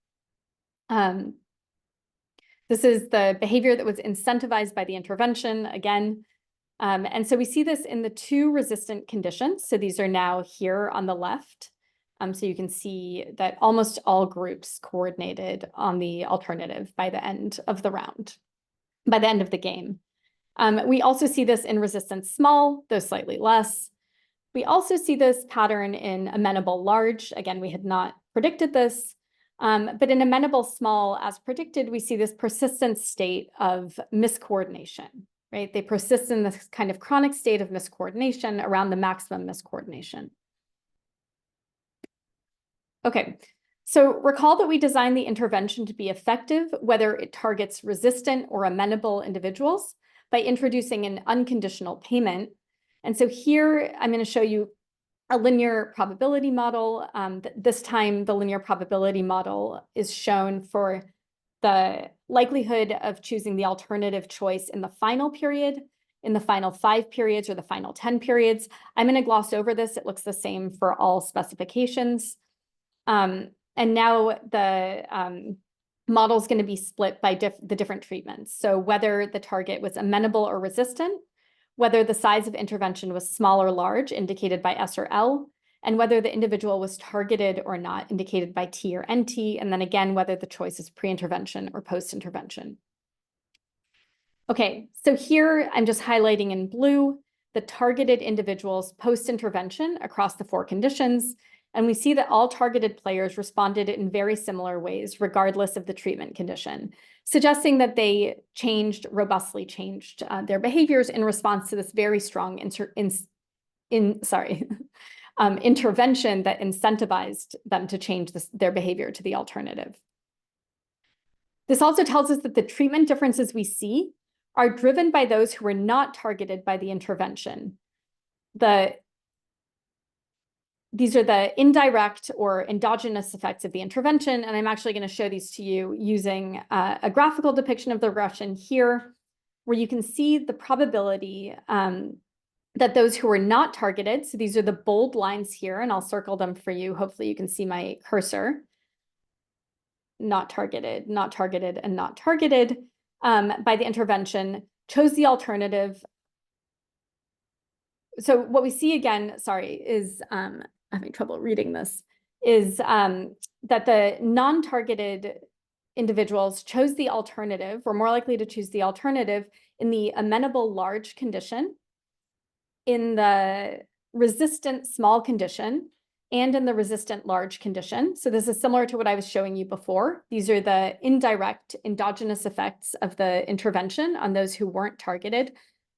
This is the behavior that was incentivized by the intervention again. And so we see this in the two resistant conditions. So these are now here on the left. So you can see that almost all groups coordinated on the alternative by the end of the round, by the end of the game. We also see this in resistant small, though slightly less. We also see this pattern in amenable large. Again, we had not predicted this, but in amenable small, as predicted, we see this persistent state of miscoordination, right? They persist in this kind of chronic state of miscoordination around the maximum miscoordination. Okay, so recall that we designed the intervention to be effective, whether it targets resistant or amenable individuals, by introducing an unconditional payment. And so here I'm going to show you a linear probability model. This time, the linear probability model is shown for the likelihood of choosing the alternative choice in the final period, in the final 5 periods, or the final 10 periods. I'm going to gloss over this. It looks the same for all specifications. And now the model is going to be split by the different treatments. So whether the target was amenable or resistant, whether the size of intervention was small or large, indicated by S or L, and whether the individual was targeted or not, indicated by T or NT, and then again, whether the choice is pre-intervention or post-intervention. Okay, so here I'm just highlighting in blue the targeted individuals post-intervention across the 4 conditions, and we see that all targeted players responded in very similar ways, regardless of the treatment condition, suggesting that they robustly changed their behaviors in response to this very strong intervention that incentivized them to change their behavior to the alternative. This also tells us that the treatment differences we see are driven by those who were not targeted by the intervention. These are the indirect or endogenous effects of the intervention, and I'm actually going to show these to you using a graphical depiction of the regression here, where you can see the probability that those who were not targeted, so these are the bold lines here, and I'll circle them for you. Hopefully you can see my cursor. Not targeted, not targeted, and not targeted by the intervention, chose the alternative. So what we see again, is I'm having trouble reading this, is that the non-targeted individuals chose the alternative, were more likely to choose the alternative in the amenable large condition, in the resistant small condition, and in the resistant large condition. So this is similar to what I was showing you before. These are the indirect endogenous effects of the intervention on those who weren't targeted.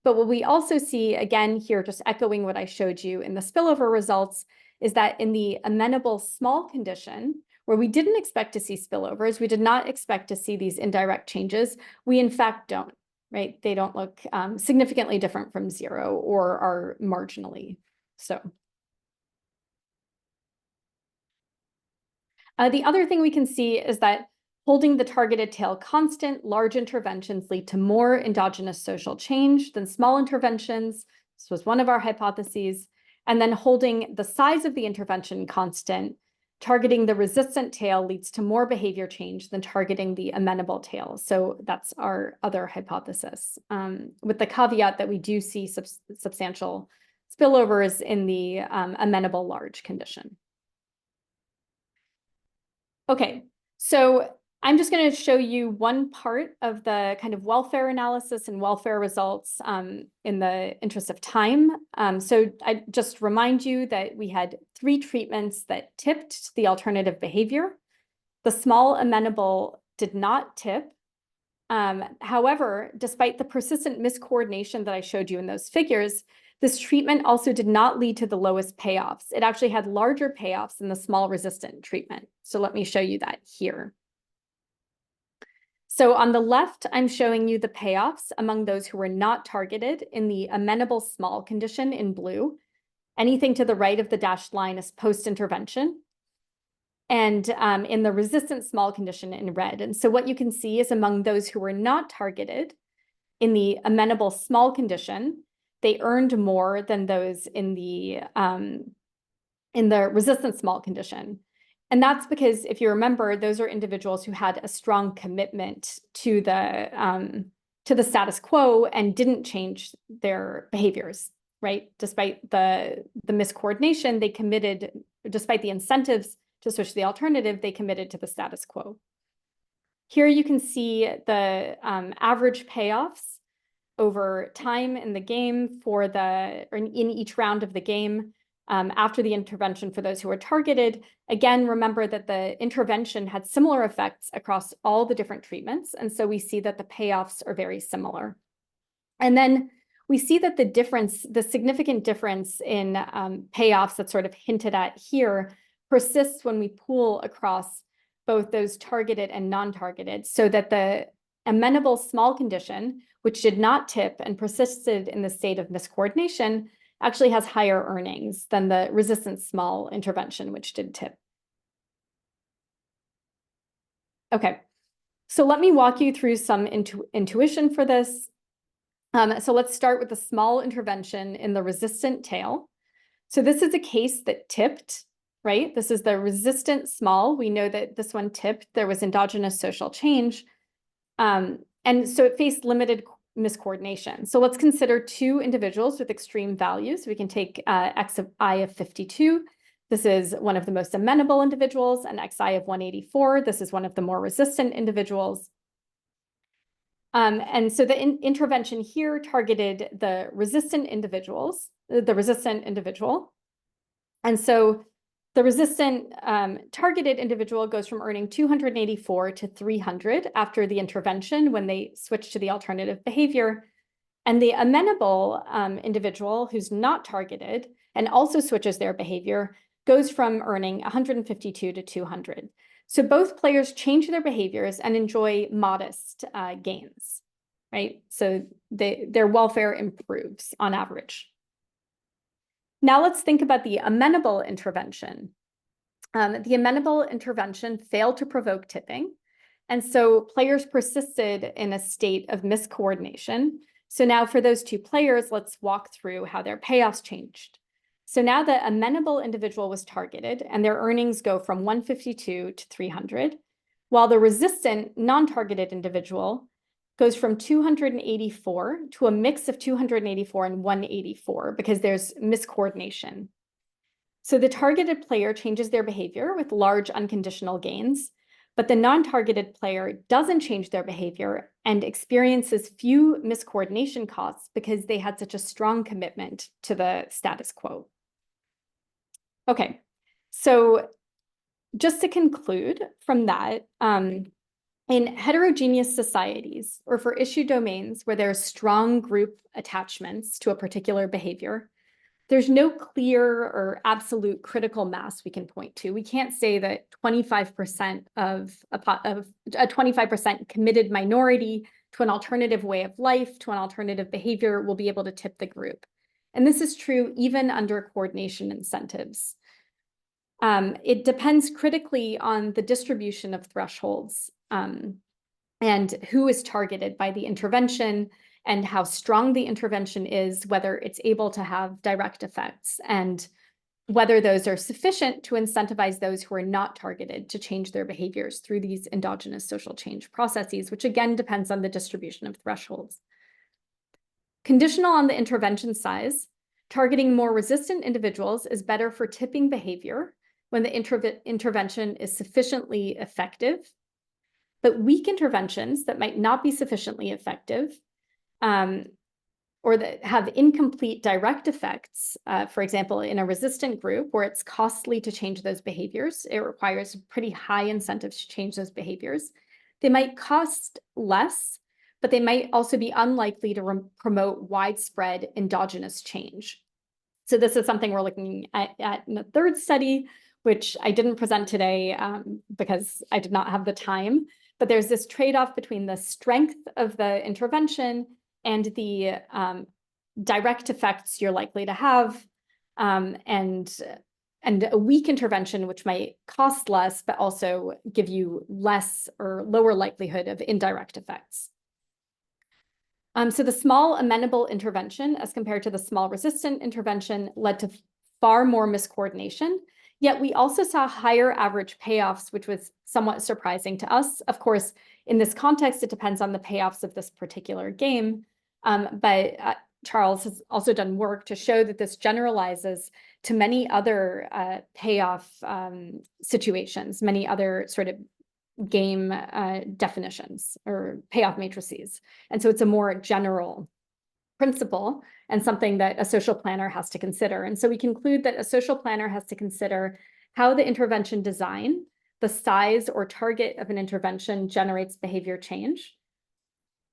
But what we also see, again, here, just echoing what I showed you in the spillover results, is that in the amenable small condition, where we didn't expect to see spillovers, we did not expect to see these indirect changes, we in fact don't, right? They don't look significantly different from 0 or are marginally so. The other thing we can see is that holding the targeted tail constant, large interventions lead to more endogenous social change than small interventions. This was one of our hypotheses. And then holding the size of the intervention constant, targeting the resistant tail leads to more behavior change than targeting the amenable tail. So that's our other hypothesis, with the caveat that we do see substantial spillovers in the amenable large condition. Okay, so I'm just going to show you one part of the kind of welfare analysis and welfare results in the interest of time. So I just remind you that we had 3 treatments that tipped the alternative behavior. The small amenable did not tip. However, despite the persistent miscoordination that I showed you in those figures, this treatment also did not lead to the lowest payoffs. It actually had larger payoffs than the small resistant treatment. So let me show you that here. So on the left, I'm showing you the payoffs among those who were not targeted in the amenable small condition in blue. Anything to the right of the dashed line is post-intervention. And in the resistant small condition in red. And so what you can see is among those who were not targeted in the amenable small condition, they earned more than those in the resistant small condition. And that's because, if you remember, those are individuals who had a strong commitment to the status quo and didn't change their behaviors, right? Despite the miscoordination, they committed, despite the incentives to switch to the alternative, they committed to the status quo. Here you can see the average payoffs over time in the game in each round of the game after the intervention for those who were targeted. Again, remember that the intervention had similar effects across all the different treatments. And so we see that the payoffs are very similar. And then we see that the significant difference in payoffs that's sort of hinted at here persists when we pool across both those targeted and non-targeted, so that the amenable small condition, which did not tip and persisted in the state of miscoordination, actually has higher earnings than the resistant small intervention, which did tip. Okay, so let me walk you through some intuition for this. So let's start with the small intervention in the resistant tail. So this is a case that tipped, right? This is the resistant small. We know that this one tipped. There was endogenous social change. And so it faced limited miscoordination. So let's consider 2 individuals with extreme values. We can take x of I of 52 This is one of the most amenable individuals, an XI of 184. This is one of the more resistant individuals. And so the intervention here targeted the resistant individuals, the resistant individual. And so the resistant targeted individual goes from earning 284 to 300 after the intervention when they switch to the alternative behavior. And the amenable individual who's not targeted and also switches their behavior goes from earning 152 to 200. So both players change their behaviors and enjoy modest gains, right? So their welfare improves on average. Now let's think about the amenable intervention. The amenable intervention failed to provoke tipping. And so players persisted in a state of miscoordination. So now for those two players, let's walk through how their payoffs changed. So now the amenable individual was targeted and their earnings go from 152 to 300, while the resistant non-targeted individual goes from 284 to a mix of 284 and 184 because there's miscoordination. So the targeted player changes their behavior with large unconditional gains, but the non-targeted player doesn't change their behavior and experiences few miscoordination costs because they had such a strong commitment to the status quo. Okay, so just to conclude from that, in heterogeneous societies or for issue domains where there's strong group attachments to a particular behavior, there's no clear or absolute critical mass we can point to. We can't say that 25% of a 25% committed minority to an alternative way of life, to an alternative behavior will be able to tip the group. And this is true even under coordination incentives. It depends critically on the distribution of thresholds and who is targeted by the intervention and how strong the intervention is, whether it's able to have direct effects, and whether those are sufficient to incentivize those who are not targeted to change their behaviors through these endogenous social change processes, which again depends on the distribution of thresholds. Conditional on the intervention size, targeting more resistant individuals is better for tipping behavior when the intervention is sufficiently effective. But weak interventions that might not be sufficiently effective or that have incomplete direct effects, for example, in a resistant group where it's costly to change those behaviors, it requires pretty high incentives to change those behaviors. They might cost less, but they might also be unlikely to promote widespread endogenous change. So this is something we're looking at in the third study, which I didn't present today because I did not have the time. But there's this trade-off between the strength of the intervention and the direct effects you're likely to have, and a weak intervention, which might cost less, but also give you less or lower likelihood of indirect effects. So the small amenable intervention as compared to the small resistant intervention led to far more miscoordination. Yet we also saw higher average payoffs, which was somewhat surprising to us. Of course, in this context, it depends on the payoffs of this particular game. But Charles has also done work to show that this generalizes to many other payoff situations, many other sort of game definitions or payoff matrices. And so it's a more general principle and something that a social planner has to consider. And so we conclude that a social planner has to consider how the intervention design, the size or target of an intervention generates behavior change,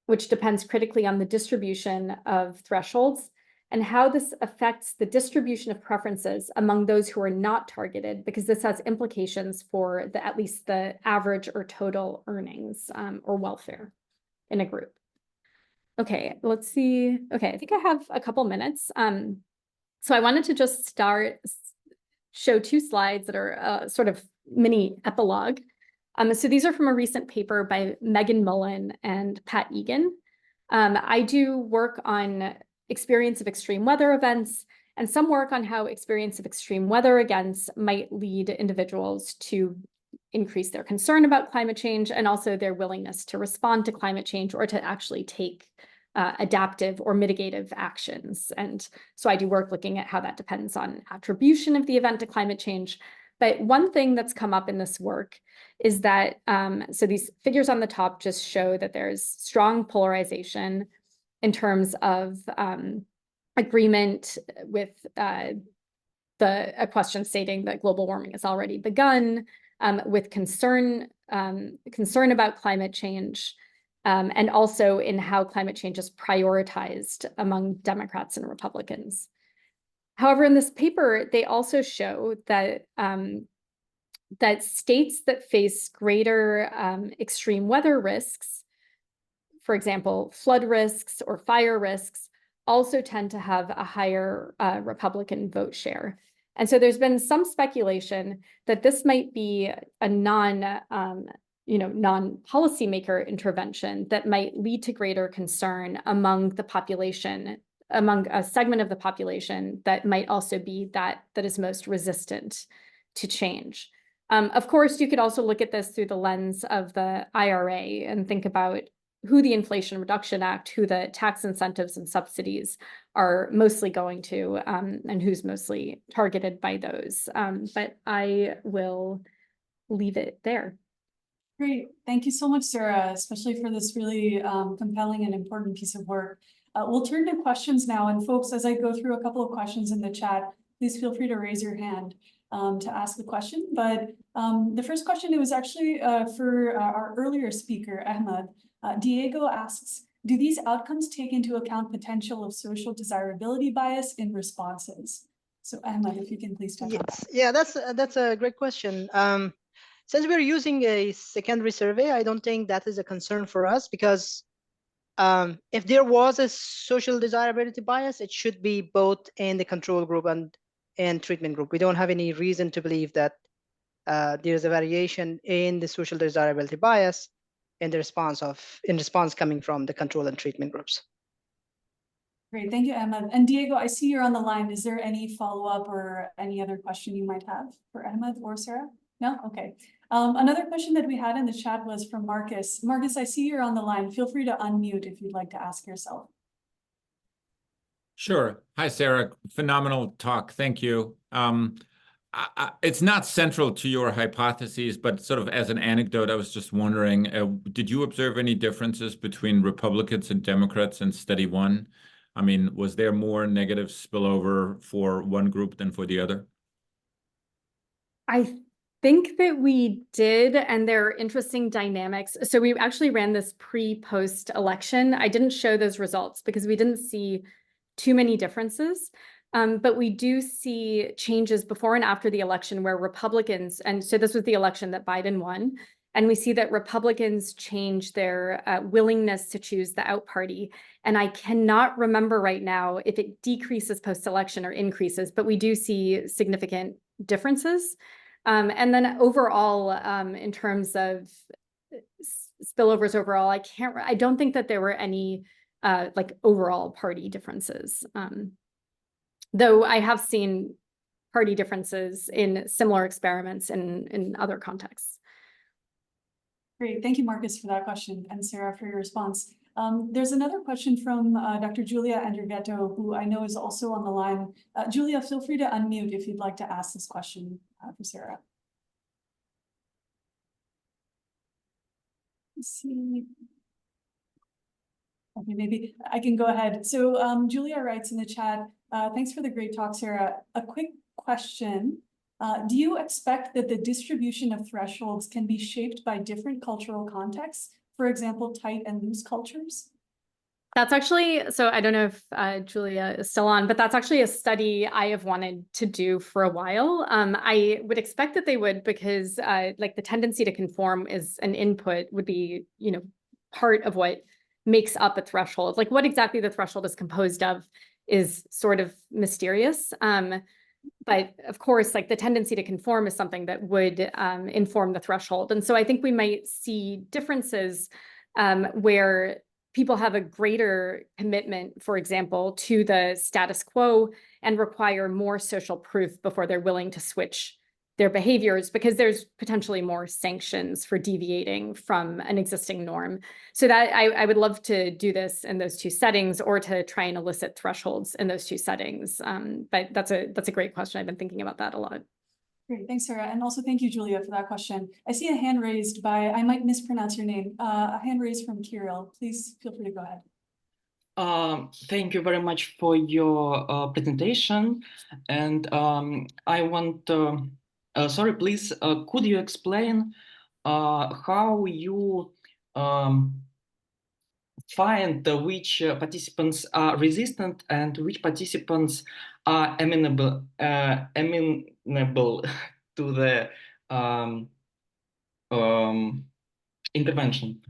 which depends critically on the distribution of thresholds, and how this affects the distribution of preferences among those who are not targeted, because this has implications for at least the average or total earnings or welfare in a group. Okay, let's see. Okay, I think I have a couple minutes. So I wanted to just show two slides that are sort of mini epilogue. So these are from a recent paper by Megan Mullen and Pat Egan. I do work on experience of extreme weather events and some work on how experience of extreme weather events might lead individuals to increase their concern about climate change and also their willingness to respond to climate change or to actually take adaptive or mitigative actions. And so I do work looking at how that depends on attribution of the event to climate change. But one thing that's come up in this work is that, so these figures on the top just show that there's strong polarization in terms of agreement with a question stating that global warming has already begun, with concern about climate change, and also in how climate change is prioritized among Democrats and Republicans. However, in this paper, they also show that that states that face greater extreme weather risks, for example, flood risks or fire risks, also tend to have a higher Republican vote share. And so there's been some speculation that this might be a non-policymaker intervention that might lead to greater concern among the population, among a segment of the population that might also be that is most resistant to change. Of course, you could also look at this through the lens of the IRA and think about who the Inflation Reduction Act, who the tax incentives and subsidies are mostly going to, and who's mostly targeted by those. But I will leave it there. Great. Thank you so much, Sara, especially for this really compelling and important piece of work. We'll turn to questions now. And folks, as I go through a couple of questions in the chat, please feel free to raise your hand to ask the question. But the first question, it was actually for our earlier speaker, Ahmed. Diego asks, do these outcomes take into account potential of social desirability bias in responses? So Ahmed, if you can please touch on that. Yeah, that's a great question. Since we're using a secondary survey, I don't think that is a concern for us, because if there was a social desirability bias, it should be both in the control group and treatment group. We don't have any reason to believe that there's a variation in the social desirability bias in response coming from the control and treatment groups. Great, thank you, Ahmed. And Diego, I see you're on the line. Is there any follow-up or any other question you might have for Ahmed or Sara? No? Okay. Another question that we had in the chat was from Marcus. Marcus, I see you're on the line. Feel free to unmute if you'd like to ask yourself. Sure. Hi, Sara. Phenomenal talk. Thank you. It's not central to your hypotheses, but sort of as an anecdote, I was just wondering, did you observe any differences between Republicans and Democrats in study one? I mean, was there more negative spillover for one group than for the other? I think that we did, and there are interesting dynamics. So we actually ran this pre-post election. I didn't show those results because we didn't see too many differences. But we do see changes before and after the election where Republicans, and so this was the election that Biden won, and we see that Republicans change their willingness to choose the out party. And I cannot remember right now if it decreases post-election or increases, but we do see significant differences. And then overall, in terms of spillovers overall, I don't think that there were any like overall party differences. Though I have seen party differences in similar experiments in other contexts. Great, thank you, Marcus, for that question, and Sara for your response. There's another question from Dr. Julia Andrighetto, who I know is also on the line. Julia, feel free to unmute if you'd like to ask this question for Sara. Let's see. Okay, maybe I can go ahead. So Julia writes in the chat, thanks for the great talk, Sara. A quick question. Do you expect that the distribution of thresholds can be shaped by different cultural contexts? For example, tight and loose cultures? That's actually, so I don't know if Julia is still on, but that's actually a study I have wanted to do for a while. I would expect that they would, because like the tendency to conform is an input, would be, part of what makes up a threshold. Like what exactly the threshold is composed of is sort of mysterious. But of course, like the tendency to conform is something that would inform the threshold. And so I think we might see differences where people have a greater commitment, for example, to the status quo and require more social proof before they're willing to switch their behaviors, because there's potentially more sanctions for deviating from an existing norm. So that I would love to do this in those two settings, or to try and elicit thresholds in those two settings. But that's a great question. I've been thinking about that a lot. Great, thanks, Sarah. And also thank you, Julia, for that question. I see a hand raised by, I might mispronounce your name, a hand raised from Kirill. Please feel free to go ahead. Thank you very much for your presentation. And I want to, sorry, please, could you explain how you find which participants are resistant and which participants are amenable to the intervention?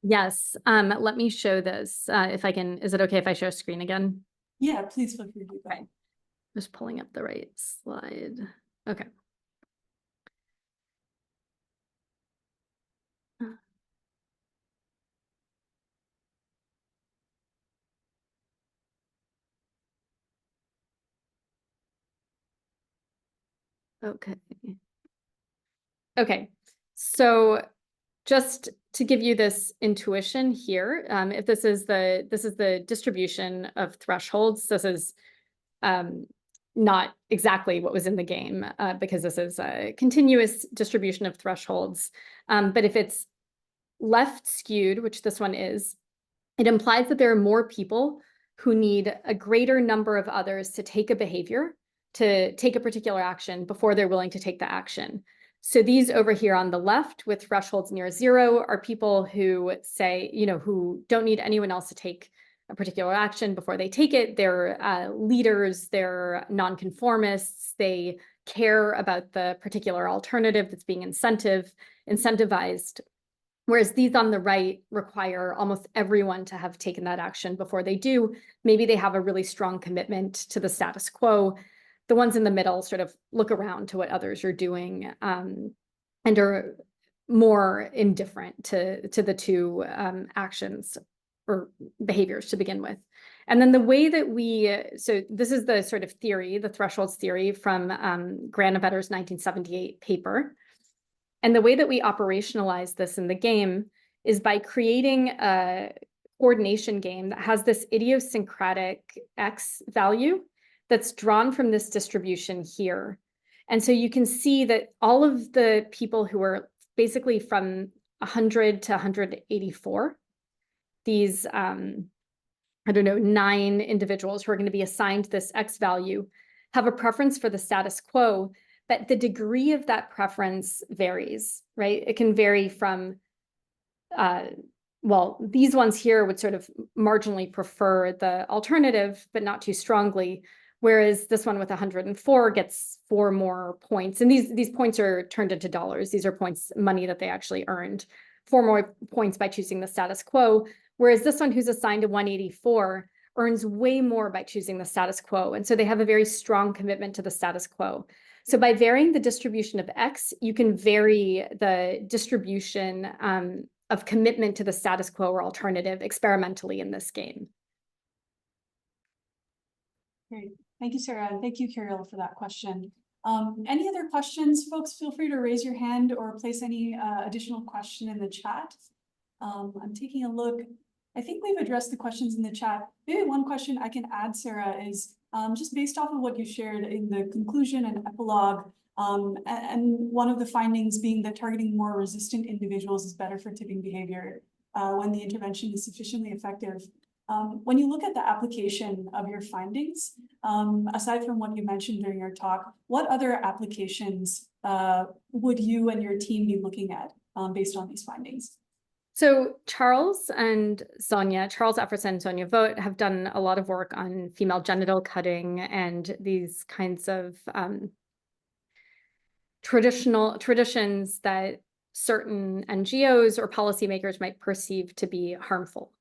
Yes, let me show this. If I can, is it okay if I share screen again? Yeah, please feel free to do that. Okay. Just pulling up the right slide. Okay. Okay. Okay, so just to give you this intuition here, if this is the distribution of thresholds, this is not exactly what was in the game, because this is a continuous distribution of thresholds. But if it's left skewed, which this one is, it implies that there are more people who need a greater number of others to take a behavior, to take a particular action before they're willing to take the action. So these over here on the left with thresholds near zero are people who say, who don't need anyone else to take a particular action before they take it. They're leaders, they're nonconformists, they care about the particular alternative that's being incentivized. Whereas these on the right require almost everyone to have taken that action before they do. Maybe they have a really strong commitment to the status quo. The ones in the middle sort of look around to what others are doing, and are more indifferent to the two actions or behaviors to begin with. And then the way that so this is the sort of theory, the thresholds theory from Granovetter's 1978 paper. And the way that we operationalize this in the game is by creating a coordination game that has this idiosyncratic X value that's drawn from this distribution here. And so you can see that all of the people who are basically from 100 to 184, these, 9 individuals who are going to be assigned this X value have a preference for the status quo, but the degree of that preference varies, right? It can vary from, these ones here would sort of marginally prefer the alternative, but not too strongly. Whereas this one with 104 gets 4 more points. And these points are turned into dollars. These are points, money that they actually earned. 4 more points by choosing the status quo. Whereas this one who's assigned to 184 earns way more by choosing the status quo. And so they have a very strong commitment to the status quo. So by varying the distribution of X, you can vary the distribution of commitment to the status quo or alternative experimentally in this game. Great. Thank you, Sarah, and thank you, Kirill, for that question. Any other questions, folks? Feel free to raise your hand or place any additional question in the chat. I'm taking a look. I think we've addressed the questions in the chat. Maybe one question I can add, Sarah, is just based off of what you shared in the conclusion and epilogue, and one of the findings being that targeting more resistant individuals is better for tipping behavior when the intervention is sufficiently effective. When you look at the application of your findings, aside from what you mentioned during your talk, what other applications would you and your team be looking at based on these findings? So Charles Efferson and Sonia Vogt have done a lot of work on female genital cutting and these kinds of traditions that certain NGOs or policymakers might perceive to be harmful.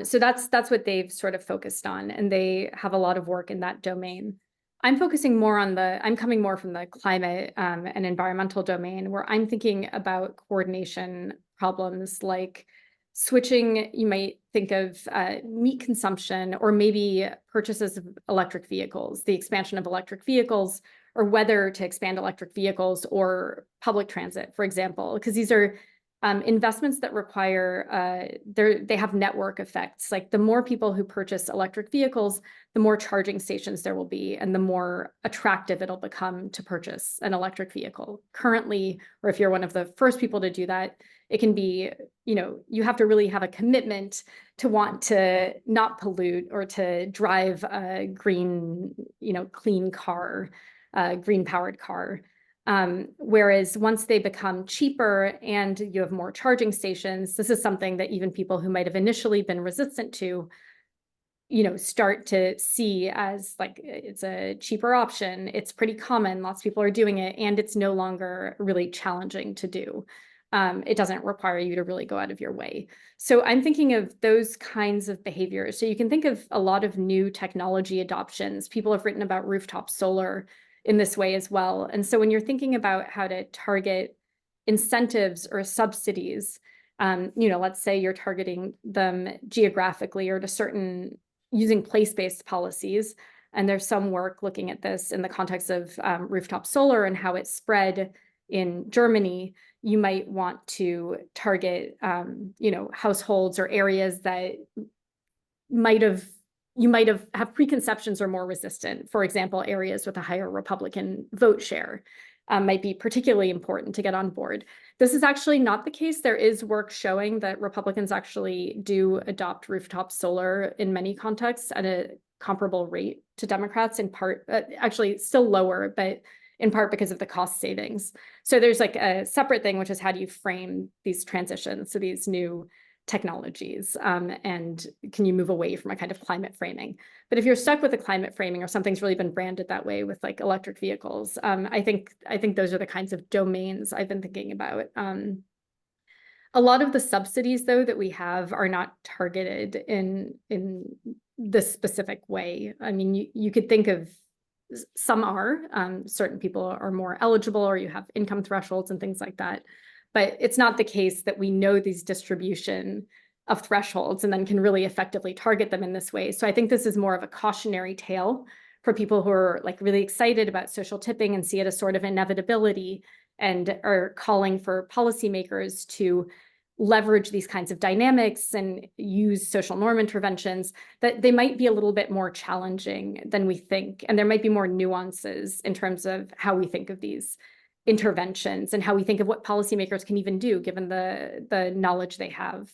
So that's what they've sort of focused on, and they have a lot of work in that domain. I'm focusing more on I'm coming more from the climate and environmental domain, where I'm thinking about coordination problems like switching, you might think of meat consumption, or maybe purchases of electric vehicles, the expansion of electric vehicles or whether to expand electric vehicles or public transit, for example, because these are investments that require, they have network effects. Like the more people who purchase electric vehicles, the more charging stations there will be, and the more attractive it'll become to purchase an electric vehicle. Currently, or if you're one of the first people to do that, it can be, you have to really have a commitment to want to not pollute or to drive a green, clean car, green powered car. Whereas once they become cheaper and you have more charging stations, this is something that even people who might have initially been resistant to, start to see as like, it's a cheaper option. It's pretty common. Lots of people are doing it, and it's no longer really challenging to do. It doesn't require you to really go out of your way. So I'm thinking of those kinds of behaviors. So you can think of a lot of new technology adoptions. People have written about rooftop solar in this way as well. And so when you're thinking about how to target incentives or subsidies, let's say you're targeting them geographically or to certain, using place-based policies. And there's some work looking at this in the context of rooftop solar and how it spread in Germany. You might want to target, households or areas that you might have preconceptions or more resistant. For example, areas with a higher Republican vote share might be particularly important to get on board. This is actually not the case. There is work showing that Republicans actually do adopt rooftop solar in many contexts at a comparable rate to Democrats, in part, actually still lower, but in part because of the cost savings. So there's like a separate thing, which is how do you frame these transitions to these new technologies, and can you move away from a kind of climate framing? But if you're stuck with a climate framing, or something's really been branded that way with like electric vehicles, I think those are the kinds of domains I've been thinking about. A lot of the subsidies, though, that we have are not targeted in this specific way. I mean, you could think of some are, certain people are more eligible, or you have income thresholds and things like that. But it's not the case that we know these distribution of thresholds and then can really effectively target them in this way. So I think this is more of a cautionary tale for people who are like really excited about social tipping and see it as sort of inevitability and are calling for policymakers to leverage these kinds of dynamics and use social norm interventions, that they might be a little bit more challenging than we think. And there might be more nuances in terms of how we think of these interventions and how we think of what policymakers can even do given the knowledge they have.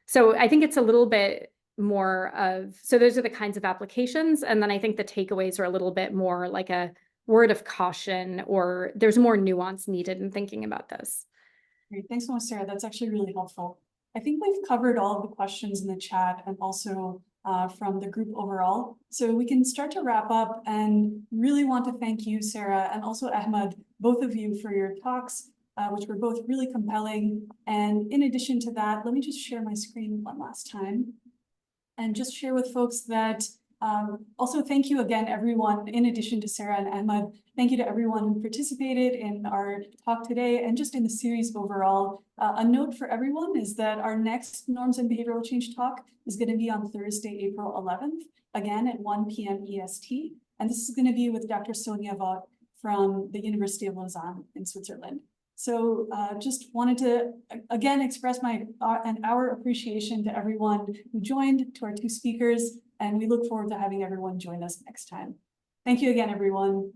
So I think it's a little bit more of, so those are the kinds of applications. And then I think the takeaways are a little bit more like a word of caution, or there's more nuance needed in thinking about this. Great, thanks so much, Sarah. That's actually really helpful. I think we've covered all of the questions in the chat and also from the group overall. So we can start to wrap up, and really want to thank you, Sarah, and also Ahmed, both of you, for your talks, which were both really compelling. And in addition to that, let me just share my screen one last time and just share with folks that also thank you again, everyone, in addition to Sarah and Ahmed. Thank you to everyone who participated in our talk today and just in the series overall. A note for everyone is that our next Norms and Behavioral Change talk is going to be on Thursday, April 11th, again at 1 p.m. EST. And this is going to be with Dr. Sonia Vaught from the University of Lausanne in Switzerland. So just wanted to, again, express our appreciation to everyone who joined, to our two speakers, and we look forward to having everyone join us next time. Thank you again, everyone.